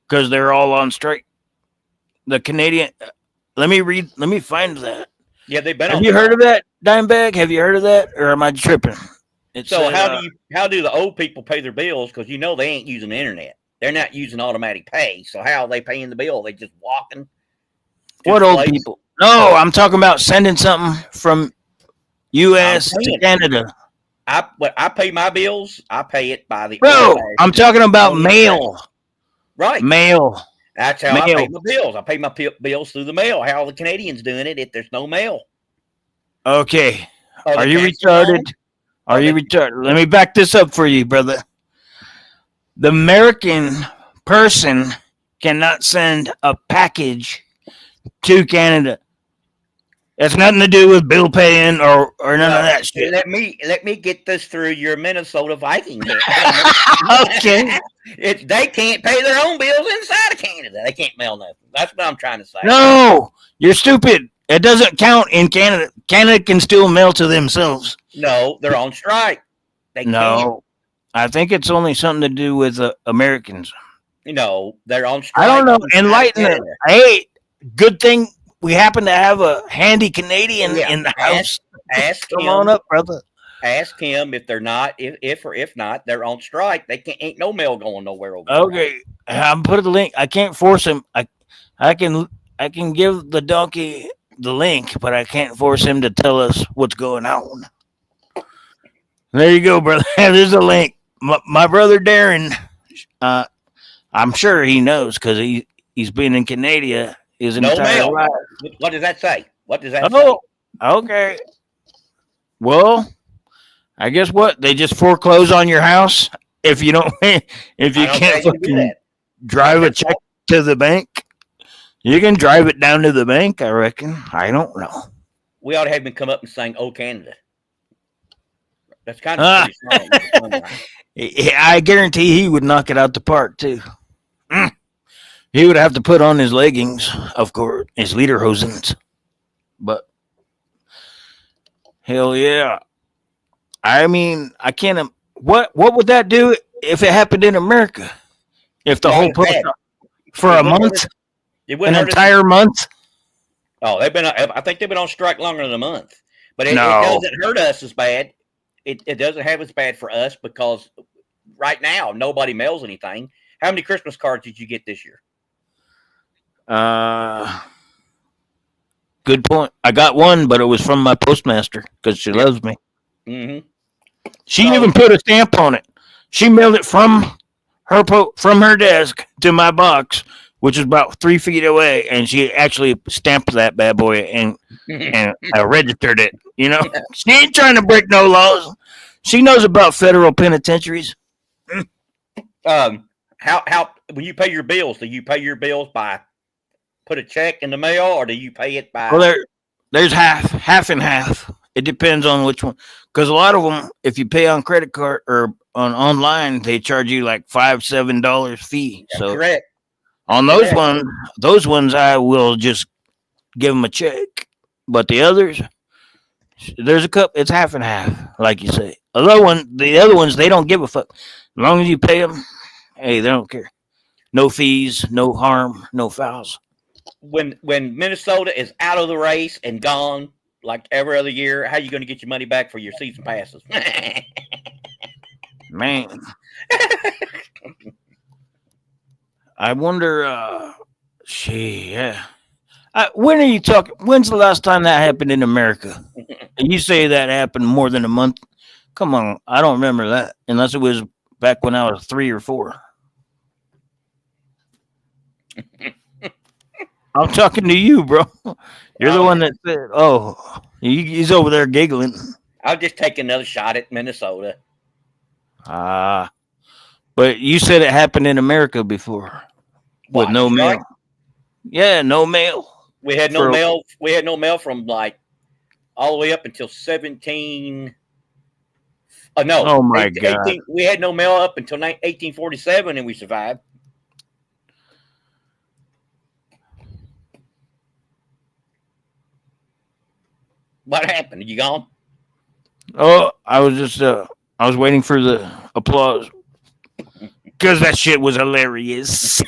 because they're all on strike. The Canadian. Let me find that. Yeah, they've been. Have you heard of that, Dimebag? Have you heard of that, or am I tripping? How do the old people pay their bills? Because they ain't using the internet. They're not using automatic pay. So how are they paying the bill? They just walking. What old people? No, I'm talking about sending something from U.S. to Canada. I pay my bills. I pay it by the. Bro, I'm talking about mail. Right. Mail. That's how I pay Mail. my bills. I pay my bills through the mail. How are the Canadians doing it if there's no mail? Okay. Are Are they you passing it retarded? on? Are you retarded? Let me back this up for you, brother. The American person cannot send a package to Canada. It's nothing to do with bill paying or none of that shit. Let me get this through your Minnesota Viking head. Okay. They can't pay their own bills inside of Canada. They can't mail nothing. That's what I'm trying to say. No, you're stupid. It doesn't count in Canada. Canada can still mail to themselves. No, they're on strike. They can't. No, I think it's only something to do with Americans. No, they're on strike. I don't know. Enlighten it. Hey, good thing we happen to have a handy Canadian in the house. Ask Come him. on up, brother. Ask him if they're not, if or if not, they're on strike. They can't. Ain't no mail going nowhere over there. Okay, I'm put the link. I can't force him. I can give the donkey the link, but I can't force him to tell us what's going on. There you go, brother. There's a link. My brother Darren, I'm sure he knows because he's been in Canada his entire life. What does that say? What does that say? Okay. Well, I guess what they just foreclose on your house if you don't if you can't fucking drive a check to the bank. You can drive it down to the bank, I reckon. I don't know. We ought to have him come up and sing "Oh Canada." That's kind of pretty strong. I guarantee he would knock it out the park too. He would have to put on his leggings, of course, his lederhosens. But hell yeah. I mean, I can't. What would that do if it happened in America? If the whole post for a month, an entire month. Oh, I think they've been on strike longer than a month. But it doesn't hurt us as bad. It doesn't have as bad for us because right now nobody mails anything. How many Christmas cards did you get this year? Good point. I got one, but it was from my postmaster because she loves me. Mm-hmm. She even put a stamp on it. She mailed it from her desk to my box, which is about 3 feet away, and she actually stamped that bad boy and registered it. You know, she ain't trying to break no laws. She knows about federal penitentiaries. How when you pay your bills, do you pay your bills by put a check in the mail, or do you pay it by? Well, there's half and half. It depends on which one, because a lot of them, if you pay on credit card or on online, they charge you like $5-7 fee. That's so correct. On those ones, I will just give them a check. But the others, there's a cup. It's half and half, like you say. The other ones, they don't give a fuck. As long as you pay them, hey, they don't care. No fees, no harm, no fouls. When Minnesota is out of the race and gone, like every other year, how are you going to get your money back for your season passes? Man. I wonder, when are you talking? When's the last time that happened in America? You say that happened more than a month. Come on, I don't remember that unless it was back when I was 3 or 4. I'm talking to you, bro. You're the one that said, "Oh, he's over there giggling." I'll just take another shot at Minnesota. But you said it happened in America before with no mail. Yeah, no mail. We had no mail. We had no mail from like all the way up until 17. No. Oh my God. We had no mail up until 1847, and we survived. What happened? Are you gone? Oh, I was just I was waiting for the applause because that shit was hilarious.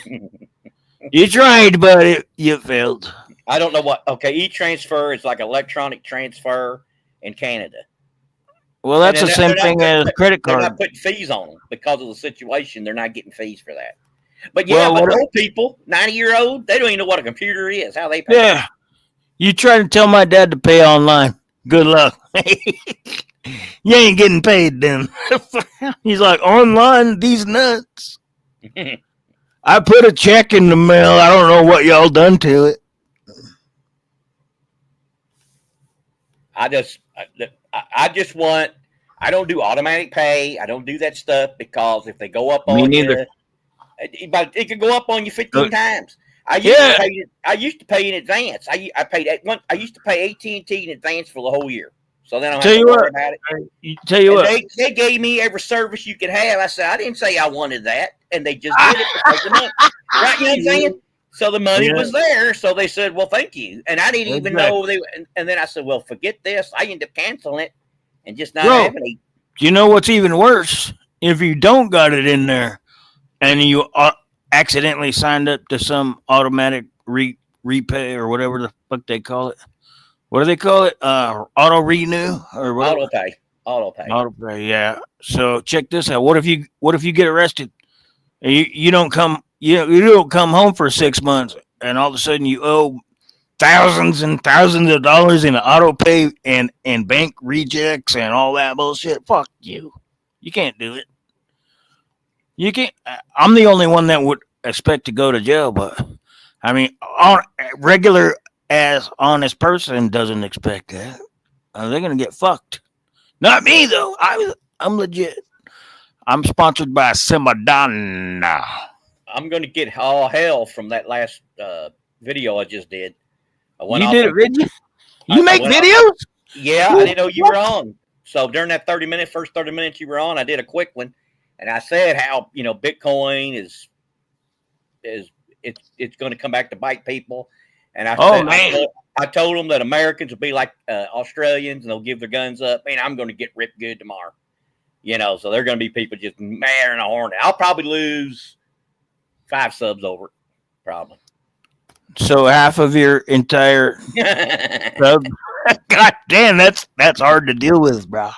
You tried, but you failed. I don't know what. Okay, e-transfer is like electronic transfer in Canada. Well, that's the same thing as credit card. They're not putting fees on them because of the situation. They're not getting fees for that. But yeah, but old people, 90-year-old, they don't even know what a computer is. How they pay. Yeah. You try to tell my dad to pay online. Good luck. You ain't getting paid then. He's like, online, these nuts. I put a check in the mail. I don't know what y'all done to it. I just want. I don't do automatic pay. I don't do that stuff because if they go up Me on neither. you, it could go up on you 15 times. I Yeah. used to pay in advance. I used to pay AT&T in advance for the whole year, so then I don't Tell have to you worry what. about it. Tell you And what. they gave me every service you could have. I said I didn't say I wanted that, and they just did it because the money. Right? You know what I'm saying? So the money Yeah. was there, so they said, "Well, thank you," and I didn't even Exactly. know they. And then I said, "Well, forget this." I ended up canceling it and just not Bro, having it. you know what's even worse? If you don't got it in there and you accidentally signed up to some automatic repay or whatever the fuck they call it. What do they call it? Auto renew or whatever. Auto pay. Auto pay. Yeah. So check this out. What if you get arrested and you don't come you don't come home for 6 months and all of a sudden you owe thousands and thousands of dollars in auto pay and bank rejects and all that bullshit? Fuck you. You can't do it. You can't. I'm the only one that would expect to go to jail, but I mean, regular as honest person doesn't expect that. They're gonna get fucked. Not me though. I'm legit. I'm sponsored by Simadonna. I'm going to get all hell from that last video I just did. I went You off did it, on. did you make went off. videos? Yeah, I didn't know you were on. So during that first 30 minutes you were on, I did a quick one, and I said how Bitcoin is it's going to come back to bite people, and I told them that Americans will be like Australians and they'll give their guns up. Man, I'm going to get ripped good tomorrow. So there are going to be people just mad and a horn. I'll probably lose 5 subs over it, probably. So half of your entire sub. God damn, that's hard to deal with, bro.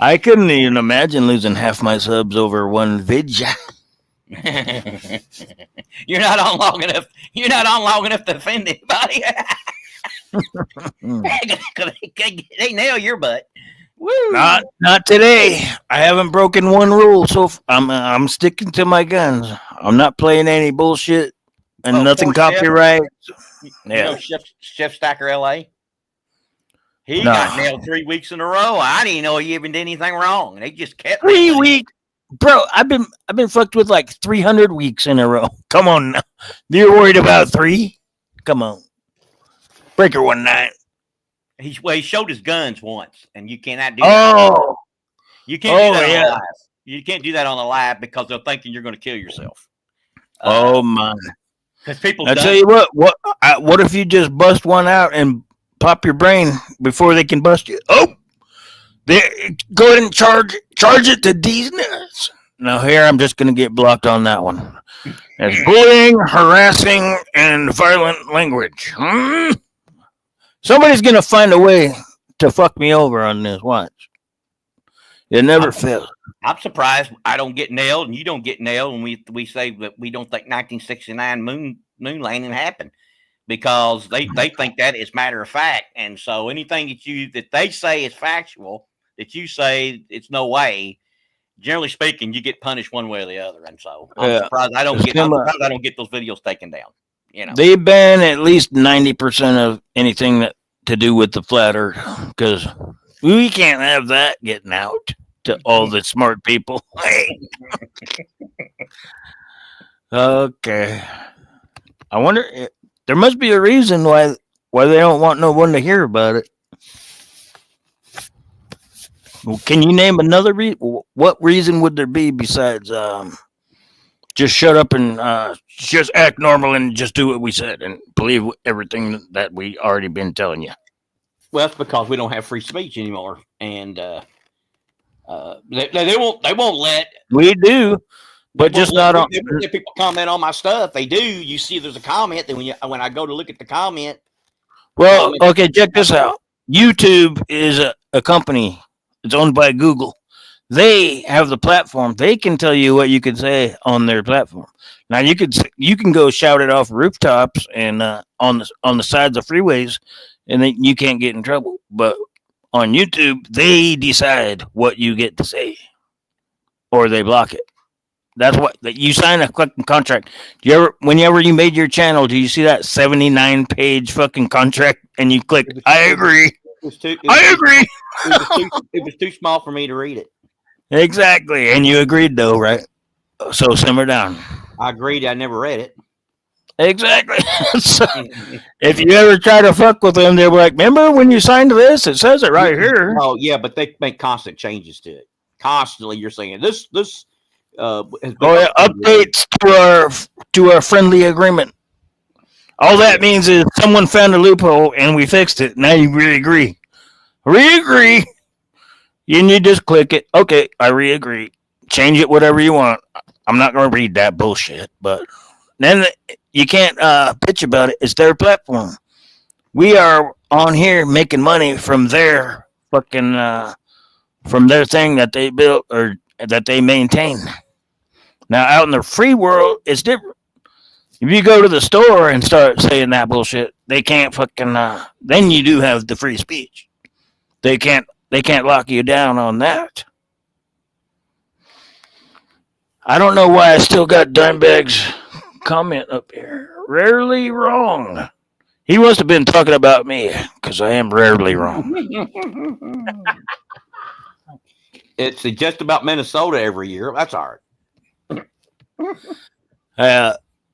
I couldn't even imagine losing half my subs over one video. You're not on long enough. You're not on long enough to offend anybody. They nail your butt. Woo. Not today. I haven't broken one rule, so I'm sticking to my guns. I'm not playing any bullshit and nothing copyright. Chef Stacker L.A. He got nailed 3 weeks in a row. I didn't know he even did anything wrong. They just kept 3 weeks, bro. I've been fucked with like 300 weeks in a row. Come on, now. You're worried about 3? Come on, breaker one night. He showed his guns once, and you cannot do that. You can't do that on the live. You can't do that on the live because they're thinking you're going to kill yourself. Oh my! Because people. I tell you what. What if you just bust one out and pop your brain before they can bust you? Oh, go ahead and charge it to these nuts. Now here I'm just going to get blocked on that one. As bullying, harassing, and violent language. Somebody's going to find a way to fuck me over on this. Watch. It never fails. I'm surprised I don't get nailed and you don't get nailed when we say that we don't think 1969 moon landing happened, because they think that is matter of fact. And so anything that they say is factual, that you say it's no way, generally speaking, you get punished one way or the other. And so I'm surprised I don't get those videos taken down. They ban at least 90% of anything that to do with the flat earth, because we can't have that getting out to all the smart people. Okay. I wonder, there must be a reason why they don't want no one to hear about it. Well, can you name another reason? What reason would there be besides just shut up and just act normal and just do what we said and believe everything that we already been telling you? Well, it's because we don't have free speech anymore, and they won't let. We do, but just not on. If people comment on my stuff, they do. You see, there's a comment. Then when I go to look at the comment. Well, okay, check this out. YouTube is a company. It's owned by Google. They have the platform. They can tell you what you can say on their platform. Now you can go shout it off rooftops and on the sides of freeways, and then you can't get in trouble. But on YouTube, they decide what you get to say. or they block it. That's what that you sign a fucking contract. Whenever you made your channel, do you see that 79-page fucking contract and you click I agree. I agree. It was too small for me to read it. Exactly. And you agreed though, right? So simmer down. I agreed. I never read it. Exactly. So, if you ever try to fuck with them, they'll be like, remember when you signed this? It says it right here. Oh, yeah, but they make constant changes to it. Constantly, you're saying this has been updates to our friendly agreement. All that means is someone found a loophole and we fixed it. Now you re-agree. Re-agree. And you just click it. Okay, I re-agree. Change it whatever you want. I'm not going to read that bullshit, but then you can't bitch about it. It's their platform. We are on here making money from their fucking from their thing that they built or that they maintain. Now out in the free world, it's different. If you go to the store and start saying that bullshit, they can't fucking. Then you do have the free speech. They can't lock you down on that. I don't know why I still got Dimebag's comment up here. Rarely wrong. He must have been talking about me because I am rarely wrong. It's just about Minnesota every year. That's all right.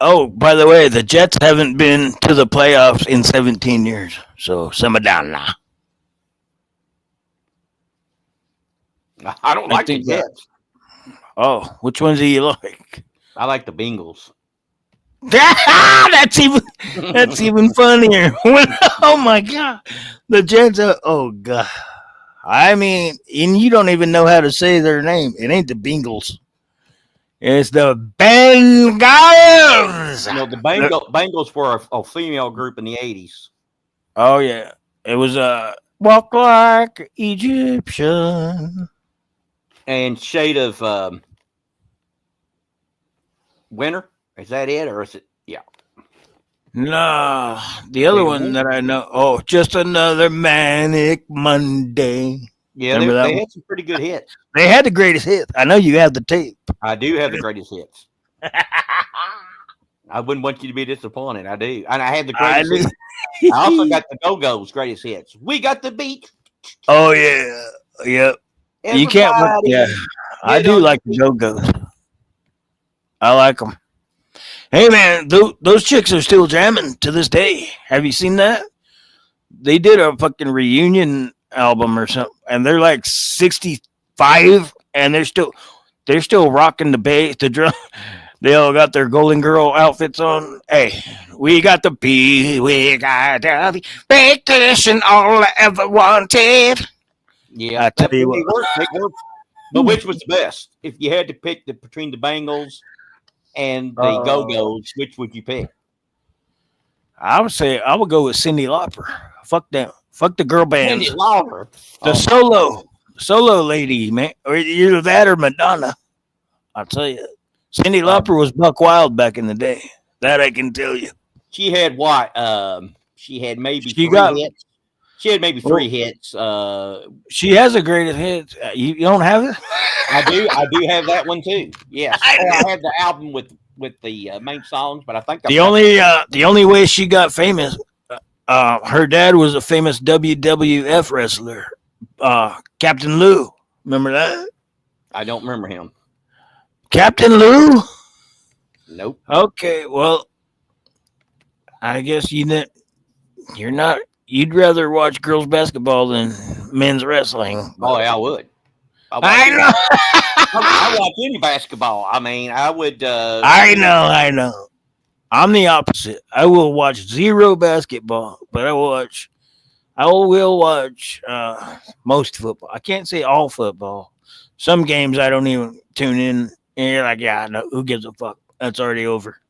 Oh, by the way, the Jets haven't been to the playoffs in 17 years. So, simmer down now. I don't like the Jets. Oh, which ones do you like? I like the Bengals. That's even funnier. Oh my god, the Jets. Oh god. I mean, and you don't even know how to say their name. It ain't the Bengals. It's the Bengals. You know, the Bengals were a female group in the 80s. Oh yeah, it was Walk Like Egyptian. And Shade of Winter. Is that it, or is it? Yeah. No, the other one that I know. Oh, Just Another Manic Monday. Yeah, they had some pretty good hits. They had the greatest hits. I know you have the tape. I do have the greatest hits. I wouldn't want you to be disappointed. I do, and I had the greatest hits. I also got the Go-Go's greatest hits. We got the beat. Oh yeah, yep. You can't. Yeah, I do like the Go-Go's. I like them. Hey man, those chicks are still jamming to this day. Have you seen that? They did a fucking reunion album or something, and they're like 65, and they're still rocking the bass, the drum. They all got their Golden Girl outfits on. Hey, we got the P, we got the vacation, all I ever wanted. Yeah, I tell you what. But which was the best? If you had to pick between the Bengals and the Go-Go's, which would you pick? I would say I would go with Cyndi Lauper. Fuck them. Fuck the girl bands. Cyndi Lauper. The solo lady, man. Or either that or Madonna. I'll tell you. Cyndi Lauper was buck wild back in the day. That I can tell you. She had what? She had maybe three hits. She had maybe 3 hits. She has the greatest hits. You don't have it? I do have that one too. Yes. I have the album with the main songs, but I think the only way she got famous, her dad was a famous WWF wrestler, Captain Lou. Remember that? I don't remember him. Captain Lou? Nope. Okay, well, I guess you're not. You'd rather watch girls basketball than men's wrestling. Oh, yeah, I would. I know. I watch any basketball. I mean, I would. I know. I'm the opposite. I will watch zero basketball, but I will watch most football. I can't say all football. Some games I don't even tune in. And you're like, yeah, no, who gives a fuck? That's already over.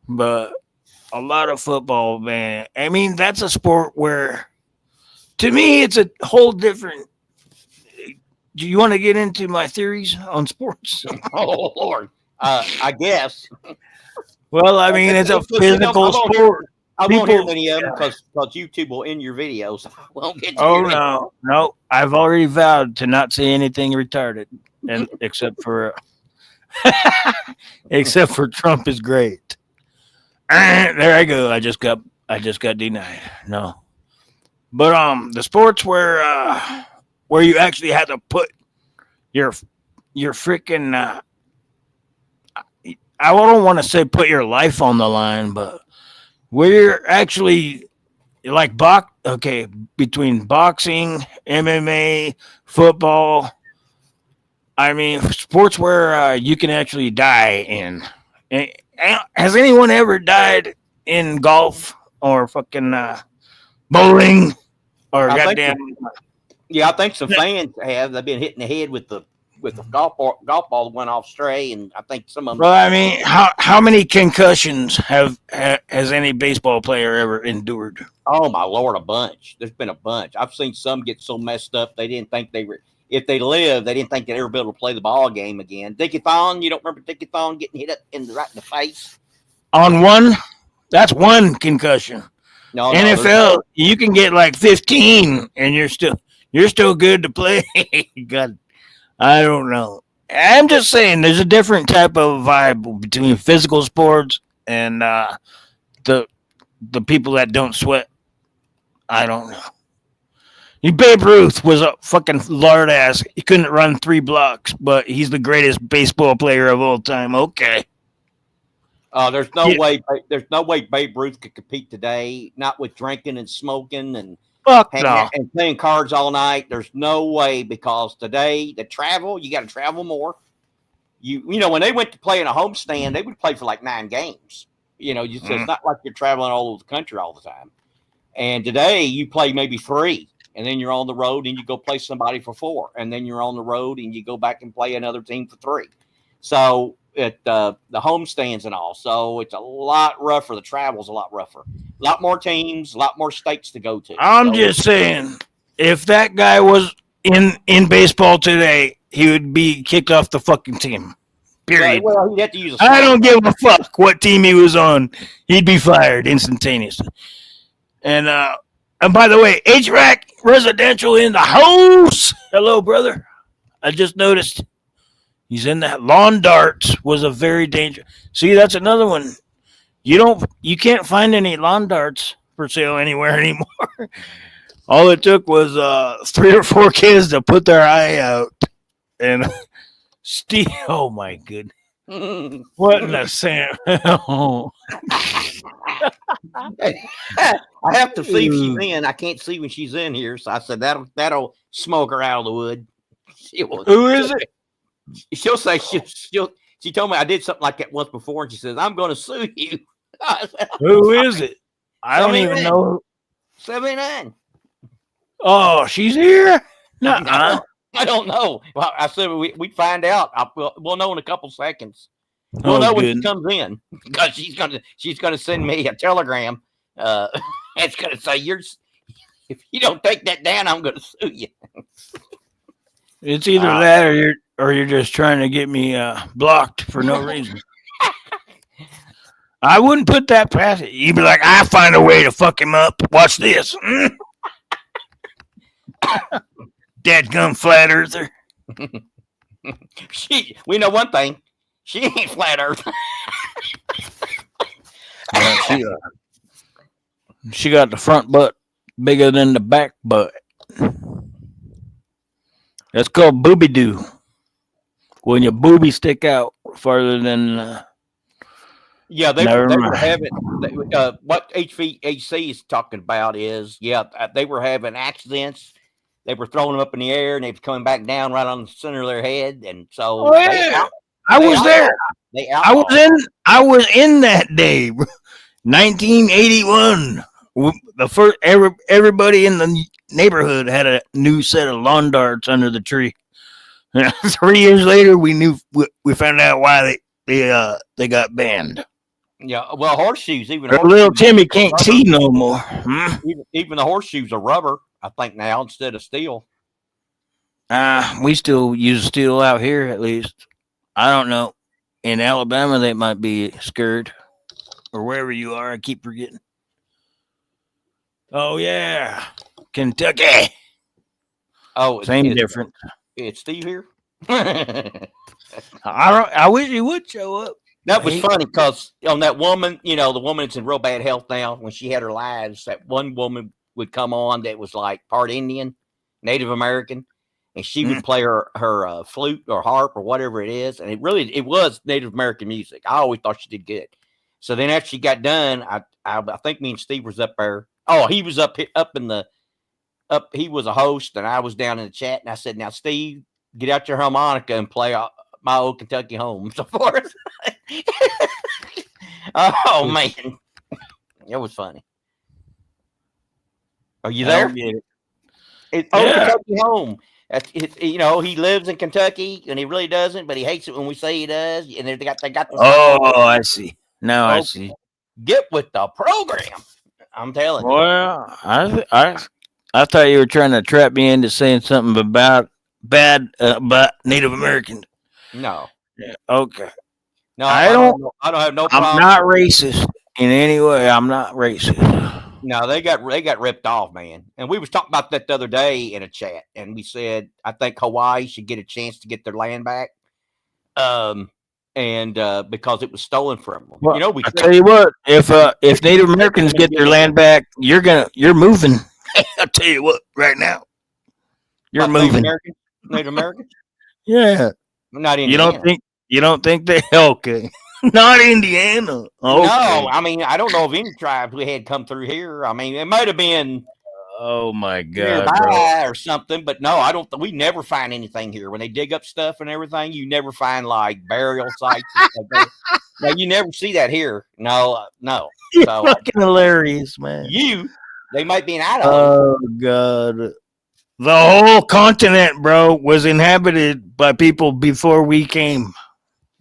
But a lot of football, man. I mean, that's a sport where, to me, it's a whole different. Do you want to get into my theories on sports? Oh, Lord. I guess. Well, I mean, it's a physical sport. I won't hear many of them because YouTube will end your videos. I won't get to no. I've already vowed to not say anything retarded. and except for Trump is great. There I go. I just got denied. No, but the sports where you actually had to put your your freaking I don't want to say put your life on the line, but where you're actually like between boxing, MMA, football. I mean, sports where you can actually die in. Has anyone ever died in golf or fucking bowling or I think goddamn? I think some fans have. They've been hitting the head with the golf ball that went off stray, and I think some of them. Well, I mean, how many concussions has any baseball player ever endured? Oh my lord, a bunch. There's been a bunch. I've seen some get so messed up they didn't think they were. If they lived, they didn't think they'd ever be able to play the ball game again. Dickie Thon, you don't remember Dickie Thon getting hit up right in the face? On one, that's one concussion. No, NFL, you can get like 15, and you're still good to play. God, I don't know. I'm just saying, there's a different type of vibe between physical sports and the the people that don't sweat. I don't know. Babe Ruth was a fucking lard ass. He couldn't run 3 blocks, but he's the greatest baseball player of all time. Okay. There's no Yeah. way. There's no way Babe Ruth could compete today. Not with drinking and smoking and Fuck hanging no. out and playing cards all night. There's no way because today the travel, you got to travel more. You know when they went to play in a homestand, they would play for like 9 games. So it's not like you're traveling all over the country all the time. And today you play maybe 3, and then you're on the road and you go play somebody for 4, and then you're on the road and you go back and play another team for 3. So the homestands and all, so it's a lot rougher. The travel's a lot rougher. A lot more teams, a lot more states to go to. I'm just saying, if that guy was in baseball today, he would be kicked off the fucking team. Period. Well, he'd have to use a I don't give a fuck what team he was on. He'd be fired instantaneously. And by the way, HVAC residential in the house. Hello, brother. I just noticed he's in that. Lawn darts was a very dangerous. See, that's another one. You can't find any lawn darts for sale anywhere anymore. All it took was 3 or 4 kids to put their eye out and Steve. Oh my goodness. What in the sand? Oh. I have to see if she's in. I can't see when she's in here, so I said that'll smoke her out of the wood. Who is it? She'll say she told me I did something like that once before, and she says I'm going to sue you. Who is it? I don't even know. 79. Oh, she's here? No, I don't know. Well, I said we'd find out. We'll know in a couple seconds. We'll Oh, know when good. she comes in because she's gonna send me a telegram. It's gonna say if you don't take that down, I'm gonna sue you. It's either that or you're just trying to get me blocked for no reason. I wouldn't put that past it. You'd be like, I find a way to fuck him up. Watch this. Dadgum flat earther. We know one thing. She ain't flat earth. She got the front butt bigger than the back butt. That's called booby doo. When your boobies stick out farther than. Yeah, they were having what HVAC is talking about is they were having accidents. They were throwing them up in the air and they were coming back down right on the center of their head, and so I was there. I was in that day, 1981. The first everybody in the neighborhood had a new set of lawn darts under the tree. 3 years later, we found out why they got banned. Yeah, well, horseshoes, Little Timmy can't see no more. Even the horseshoes are rubber, I think now, instead of steel. We still use steel out here, at least. I don't know. In Alabama, they might be scared, or wherever you are. I keep forgetting. Oh yeah, Kentucky. Oh, same difference. It's Steve here. I wish he would show up. That was funny because on that woman, the woman that's in real bad health now, when she had her lives, that one woman would come on that was like part Indian, Native American, and she would play her flute or harp or whatever it is, and it was Native American music. I always thought she did good. So then after she got done, I think me and Steve was up there. Oh, he was up in the up. He was a host, and I was down in the chat, and I said, "Now, Steve, get out your harmonica and play My Old Kentucky Home," so forth. Oh man, it was funny. Are you there? It's Old Kentucky Home. He lives in Kentucky, and he really doesn't, but he hates it when we say he does. And they got the Oh, I see. Now I see. Get with the program. I'm telling you. Well, I thought you were trying to trap me into saying something about Native Americans. No. Yeah, okay. No, I don't have no problem. I'm not racist in any way. I'm not racist. No, they got ripped off, man. And we was talking about that the other day in a chat, and we said I think Hawaii should get a chance to get their land back. Because it was stolen from them. Well, I tell you what, if Native Americans get their land back, you're moving. I'll tell you what, right now, you're moving. Native Americans? Yeah. Not Indiana. You don't think they okay? Not Indiana. Okay. No, I mean I don't know of any tribes we had come through here. I mean it might have been. Oh my God, nearby or something, but no, I don't. We never find anything here when they dig up stuff and everything. You never find like burial sites. No, you never see that here. No. You're fucking hilarious, man. They might be in Idaho. Oh God, the whole continent, bro, was inhabited by people before we came.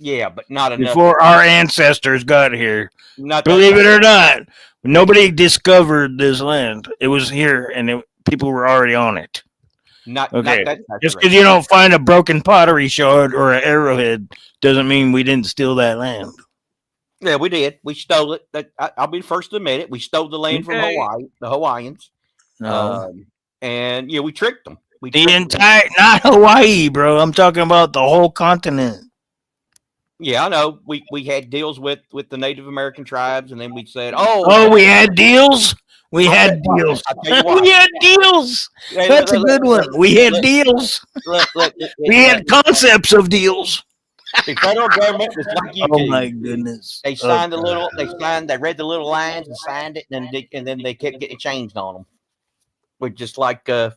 Yeah, but not enough. Before our ancestors got here. Believe it or not. Nobody discovered this land. It was here, and people were already on it. Not just because you don't find a broken pottery shard or an arrowhead doesn't mean we didn't steal that land. Yeah, we did. We stole it. I'll be the first to admit it. We stole the land from Hawaii, the Hawaiians. No. And we tricked them. Not Hawaii, bro. I'm talking about the whole continent. Yeah, I know. We had deals with the Native American tribes, and then we said, we had deals? We had deals. We had deals. That's a good one. We had deals. We had concepts of deals. The federal government was like you. Oh my goodness! They signed They read the little lines and signed it, and then they kept getting changed on them. We're just like so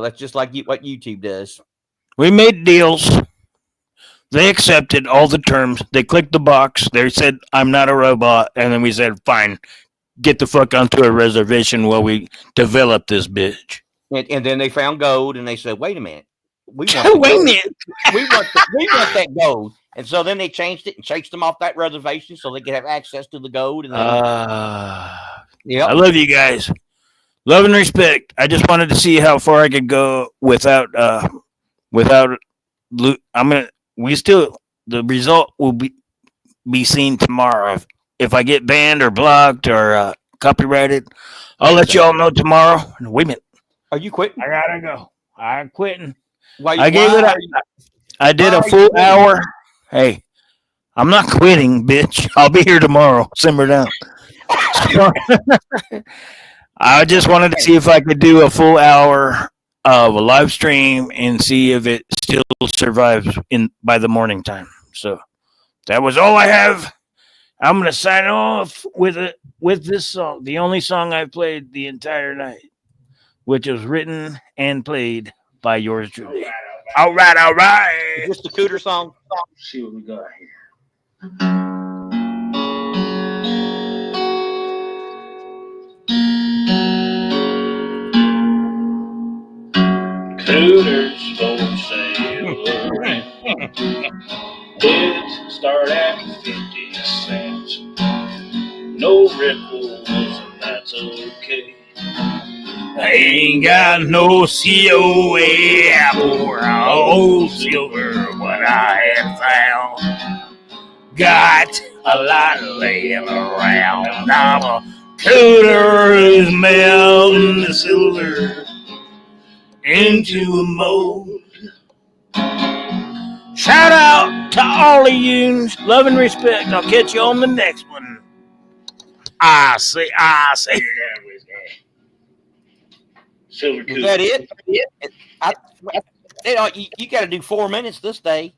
that's just like what YouTube does. We made deals. They accepted all the terms. They clicked the box. They said, "I'm not a robot," and then we said, "Fine, get the fuck onto a reservation while we develop this bitch." And then they found gold, and they said, "Wait a minute, we want that gold." And so then they changed it and chased them off that reservation so they could have access to the gold. And I love you guys, love and respect. I just wanted to see how far I could go without loot. The result will be seen tomorrow. If I get banned or blocked or copyrighted, I'll let you all know tomorrow. Wait a minute. Are you quitting? I gotta go. I'm quitting. I did a full hour. Hey, I'm not quitting, bitch. I'll be here tomorrow. Simmer down. I just wanted to see if I could do a full hour of a live stream and see if it still survives by the morning time. So that was all I have. I'm gonna sign off with this song, the only song I've played the entire night, which was written and played by yours truly. All right. Is this the Cooter song? Let's see what we got here. Cooters for sale. Bids start at 50 cents. No ripples, and that's okay. I ain't got no COA or old silver, what I have found. Got a lot laying around. I'm a cooter who's melting the silver into a mold. Shout out to all of you. Love and respect. I'll catch you on the next one. I say. Is that it? You got to do 4 minutes this day.